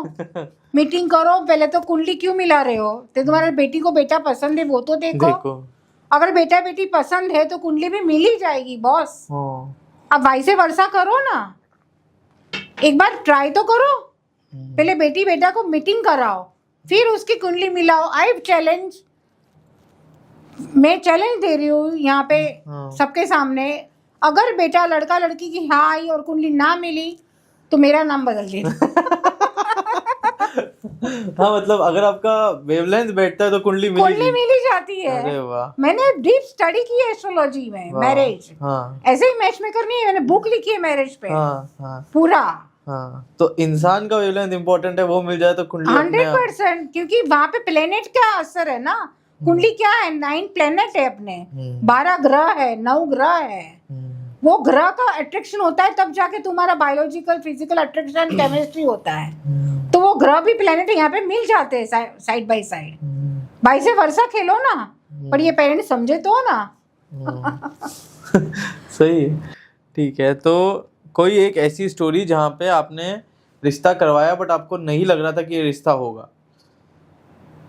Speaker 2: मीटिंग करो, पहले तो कुंडली क्यों मिला रहे हो? तो तुम्हारे बेटी को बेटा पसंद है वो तो देखो। अगर बेटा बेटी पसंद है तो कुंडली भी मिल ही जाएगी बॉस। अब वाइसे वर्षा करो ना, एक बार ट्राई तो करो। पहले बेटी बेटा को मीटिंग कराओ, फिर उसकी कुंडली मिलाओ। मैं चैलेंज दे रही हूँ यहाँ पे सबके सामने, अगर बेटा लड़का लड़की की हाँ आई और कुंडली ना मिली तो मेरा नाम बदल देना।
Speaker 1: हाँ, मतलब अगर आपका वेवलेंथ बैठता है तो कुंडली मिल
Speaker 2: ही जाती है।
Speaker 1: अरे वाह,
Speaker 2: मैंने डीप स्टडी की है एस्ट्रोलॉजी में, मैरिज।
Speaker 1: हाँ,
Speaker 2: ऐसे ही मैच मेकर नहीं है, मैंने बुक लिखी है मैरिज पे।
Speaker 1: हाँ,
Speaker 2: पूरा।
Speaker 1: हाँ, तो इंसान का वेवलेंथ इम्पोर्टेंट है, वो मिल जाए तो कुंडली
Speaker 2: 100%, क्योंकि वहां पे प्लेनेट का असर है ना। कुंडली क्या है? 9 प्लेनेट है अपने, 12 ग्रह है, 9 ग्रह है। वो ग्रह का अट्रैक्शन होता है तब जाके तुम्हारा बायोलॉजिकल फिजिकल अट्रैक्शन केमिस्ट्री होता है। तो वो ग्रह भी प्लेनेट यहाँ पे मिल जाते हैं साइड बाय साइड। भाई से वर्षा खेलो ना, पर ये पेरेंट्स समझे तो ना।
Speaker 1: सही है, ठीक है। तो कोई एक ऐसी स्टोरी जहाँ पे आपने रिश्ता करवाया बट आपको नहीं लग रहा था कि ये रिश्ता होगा?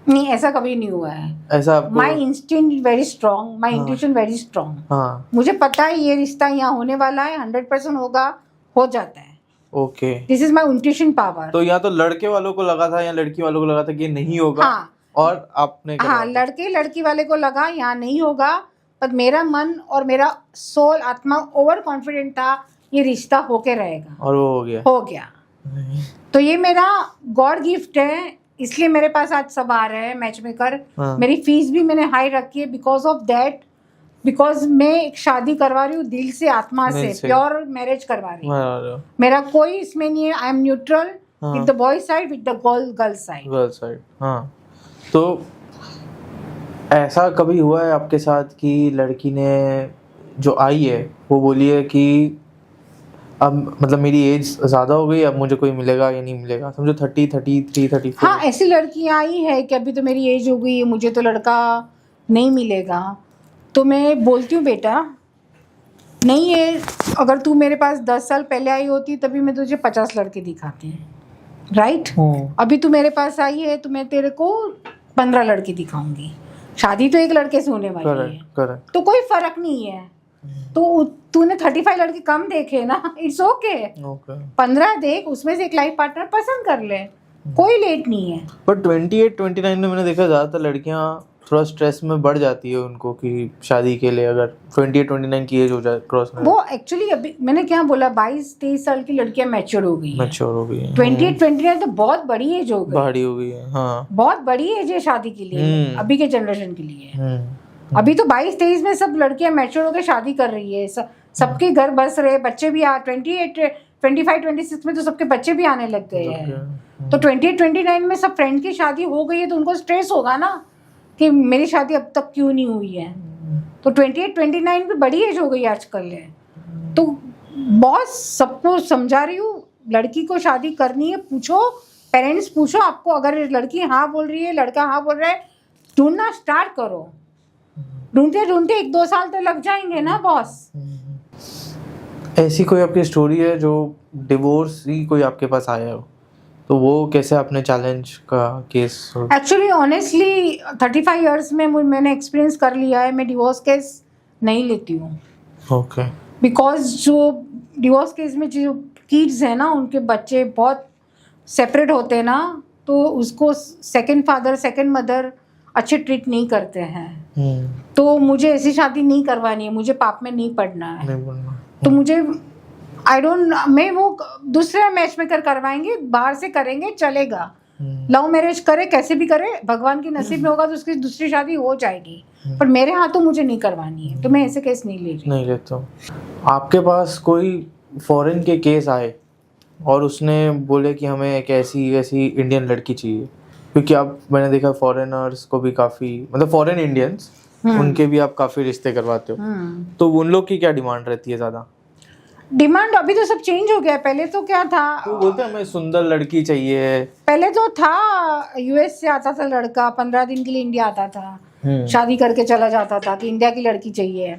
Speaker 2: नहीं, ऐसा कभी नहीं हुआ है।
Speaker 1: ऐसा आपको?
Speaker 2: माई इंस्टिंक्ट वेरी स्ट्रॉन्ग, माई इंट्यूशन वेरी स्ट्रॉन्ग।
Speaker 1: हाँ,
Speaker 2: मुझे पता है ये रिश्ता यहाँ होने वाला है, 100% होगा, हो जाता है।
Speaker 1: Okay,
Speaker 2: this is my intuition power.
Speaker 1: तो यहाँ तो लड़के वालों को लगा था या लड़की वालों को लगा था कि ये नहीं होगा?
Speaker 2: हाँ,
Speaker 1: और आपने
Speaker 2: हाँ, लड़के लड़की वाले को लगा यहाँ नहीं होगा, पर मेरा मन और मेरा सोल आत्मा ओवर कॉन्फिडेंट था ये रिश्ता होके रहेगा,
Speaker 1: और वो हो गया?
Speaker 2: हो गया। तो ये मेरा गॉड गिफ्ट है, इसलिए मेरे पास आज सब आ रहे हैं मैच मेकर।
Speaker 1: हाँ।
Speaker 2: मेरी फीस भी मैंने हाई रखी है बिकॉज ऑफ दैट, बिकॉज मैं एक शादी करवा रही हूँ दिल से, आत्मा से, प्योर मैरिज करवा रही हूँ। मेरा कोई इसमें नहीं है, I am neutral with the boy side, with the girl side.
Speaker 1: हाँ, तो ऐसा कभी हुआ है आपके साथ कि लड़की ने जो आई है वो बोली है कि अब मतलब मेरी एज ज़्यादा हो गई, अब मुझे कोई मिलेगा या नहीं मिलेगा, समझो 30, 33, 34?
Speaker 2: हाँ, ऐसी लड़कियाँ आई है कि अभी तो मेरी एज हो गई है, मुझे तो लड़का नहीं मिलेगा। तो मैं बोलती हूँ बेटा नहीं है, अगर तू मेरे पास 10 साल पहले आई होती तभी मैं तुझे 50 लड़के दिखाती, राइट? अभी तू मेरे पास आई है तो मैं तेरे को 15 लड़के दिखाऊंगी। शादी तो एक लड़के से होने वाली है,
Speaker 1: करेक्ट।
Speaker 2: तो कोई फर्क नहीं है। तो तूने 35 लड़के कम देखे ना, इट्स ओके। 15 देख, उसमें से एक लाइफ पार्टनर पसंद कर ले, कोई लेट नहीं है।
Speaker 1: पर 28, 29 में मैंने देखा ज्यादातर लड़कियां थोड़ा स्ट्रेस में बढ़ जाती है उनको कि शादी के लिए, अगर 28, 29 की एज हो जाए क्रॉस में।
Speaker 2: वो एक्चुअली अभी मैंने क्या बोला, 22-23 साल की लड़कियां मैच्योर हो गई हैं। 28, 29 तो बहुत बड़ी एज हो गई,
Speaker 1: बड़ी हो गई है। हाँ,
Speaker 2: बहुत बड़ी एज है शादी के लिए, अभी के जनरेशन के लिए। अभी तो 22-23 में सब लड़कियां मैच्योर होकर शादी कर रही है, सबके घर बस रहे, बच्चे भी 28, 25, 26 में तो सबके बच्चे भी आने लग गए हैं। तो 28, 29 में सब फ्रेंड की शादी हो गई है तो उनको स्ट्रेस होगा ना कि मेरी शादी अब तक क्यों नहीं हुई है। तो 28, 29 भी बड़ी एज हो गई आजकल है। तो बॉस सबको समझा रही हूँ, लड़की को शादी करनी है, पूछो पेरेंट्स, पूछो आपको, अगर लड़की हाँ बोल रही है, लड़का हाँ बोल रहा है, ढूंढना स्टार्ट करो। ढूंढते ढूंढते 1-2 साल तो लग जाएंगे ना बॉस।
Speaker 1: ऐसी कोई आपकी स्टोरी है जो डिवोर्स ही कोई आपके पास आया हो, तो वो कैसे आपने चैलेंज का केस?
Speaker 2: एक्चुअली ऑनेस्टली 35 इयर्स में मैंने एक्सपीरियंस कर लिया है, मैं डिवोर्स केस नहीं लेती हूँ।
Speaker 1: ओके।
Speaker 2: बिकॉज जो डिवोर्स केस में जो किड्स हैं ना, उनके बच्चे बहुत सेपरेट होते हैं ना, तो उसको सेकंड फादर सेकंड मदर अच्छे ट्रीट नहीं करते हैं। तो मुझे ऐसी शादी नहीं करवानी है, मुझे पाप में नहीं पड़ना है। तो मुझे मैं वो दूसरे मैच मेकर करवाएंगे, बाहर से करेंगे, चलेगा। लव मैरिज करे, कैसे भी करे, भगवान की नसीब में होगा तो उसकी दूसरी शादी हो जाएगी, पर मेरे हाथों मुझे नहीं करवानी है, तो मैं ऐसे केस नहीं ले रही।
Speaker 1: नहीं लेता हूँ। आपके पास कोई फॉरेन के केस आए और उसने बोले कि हमें एक ऐसी ऐसी इंडियन लड़की चाहिए, क्योंकि आप मैंने देखा फॉरेनर्स को भी काफ़ी, मतलब फॉरेन इंडियंस उनके भी आप काफ़ी रिश्ते करवाते हो, तो उन लोग की क्या डिमांड रहती है ज़्यादा?
Speaker 2: डिमांड अभी तो सब चेंज हो गया है। पहले तो क्या था,
Speaker 1: तो बोलते हैं हमें सुंदर लड़की चाहिए।
Speaker 2: पहले तो था यूएस से आता था लड़का, 15 दिन के लिए इंडिया आता था, शादी करके चला जाता था कि इंडिया की लड़की चाहिए,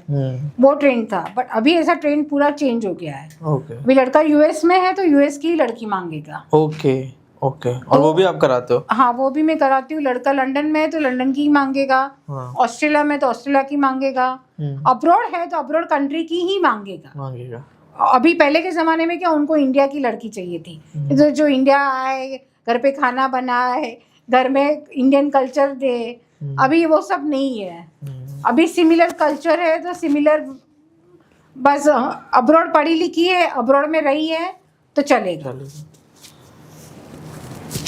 Speaker 2: वो ट्रेंड था। बट अभी ऐसा ट्रेंड पूरा चेंज हो गया है।
Speaker 1: ओके
Speaker 2: अभी लड़का यूएस में है तो यूएस की ही लड़की मांगेगा।
Speaker 1: Okay okay. और वो भी आप कराते हो?
Speaker 2: हाँ, वो भी मैं कराती हूँ। लड़का लंदन में है तो लंदन की ही मांगेगा,
Speaker 1: हाँ।
Speaker 2: ऑस्ट्रेलिया में तो ऑस्ट्रेलिया की मांगेगा, अब्रॉड है तो अब्रॉड कंट्री की ही मांगेगा। अभी पहले के जमाने में क्या, उनको इंडिया की लड़की चाहिए थी, तो जो इंडिया आए, घर पे खाना बनाए, घर में इंडियन कल्चर दे। अभी वो सब नहीं है। अभी सिमिलर कल्चर है तो सिमिलर, बस अब्रॉड पढ़ी लिखी है, अब्रॉड में रही है तो चलेगा।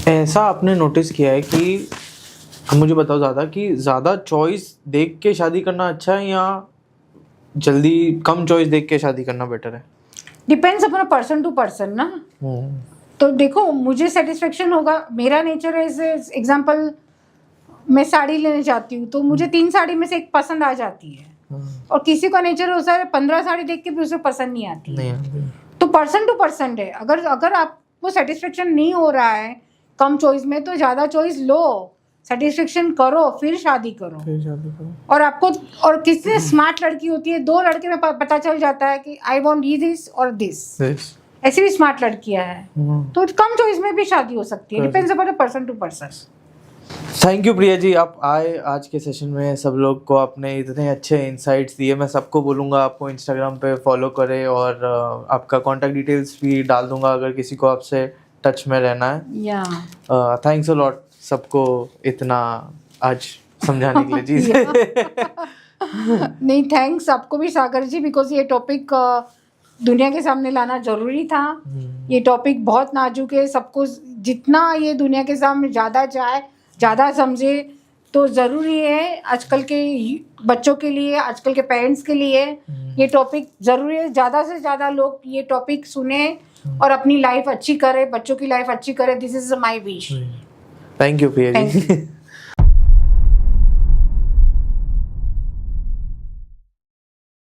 Speaker 1: ऐसा आपने नोटिस किया है कि, मुझे बताओ ज़्यादा, कि ज़्यादा चॉइस देख के शादी करना अच्छा है या जल्दी कम चॉइस देख के शादी करना बेटर है?
Speaker 2: डिपेंड्स अपना पर्सन टू पर्सन ना। तो देखो, मुझे सेटिस्फेक्शन होगा, मेरा नेचर है, एग्जांपल मैं साड़ी लेने जाती हूँ तो मुझे 3 साड़ी में से एक पसंद आ जाती है, और किसी का नेचर होता है 15 साड़ी देख के भी उसे पसंद नहीं आती है। तो पर्सन टू पर्सन है। अगर आपको सेटिस्फेक्शन नहीं हो रहा है कम चॉइस में, तो ज़्यादा चॉइस लो, सेटिस्फेक्शन करो, फिर शादी करो। और आपको, और किससे स्मार्ट लड़की होती है, 2 लड़के में पता चल जाता है कि आई वांट दिस और दिस। ऐसी भी स्मार्ट लड़कियां हैं, तो कम चॉइस में भी शादी हो सकती है। Depends upon person to person.
Speaker 1: Thank you Priya ji, आप आए आज के सेशन में, सब लोग को आपने इतने अच्छे इंसाइट्स दिए। मैं सबको बोलूँगा आपको इंस्टाग्राम पे फॉलो करें, और आपका कॉन्टैक्ट डिटेल्स भी डाल दूंगा अगर किसी को आपसे टच में रहना है। थैंक्स अ लॉट सबको इतना आज समझाने के लिए चीज़।
Speaker 2: नहीं, थैंक्स आपको भी सागर जी, बिकॉज ये टॉपिक दुनिया के सामने लाना जरूरी था। ये टॉपिक बहुत नाजुक है, सबको जितना ये दुनिया के सामने ज़्यादा जाए, ज़्यादा समझे तो ज़रूरी है। आजकल के बच्चों के लिए, आजकल के पेरेंट्स के लिए ये टॉपिक ज़रूरी है। ज़्यादा से ज़्यादा लोग ये टॉपिक सुने और अपनी लाइफ अच्छी करे, बच्चों की लाइफ अच्छी करे। This is my wish.
Speaker 1: Thank you Priya ji.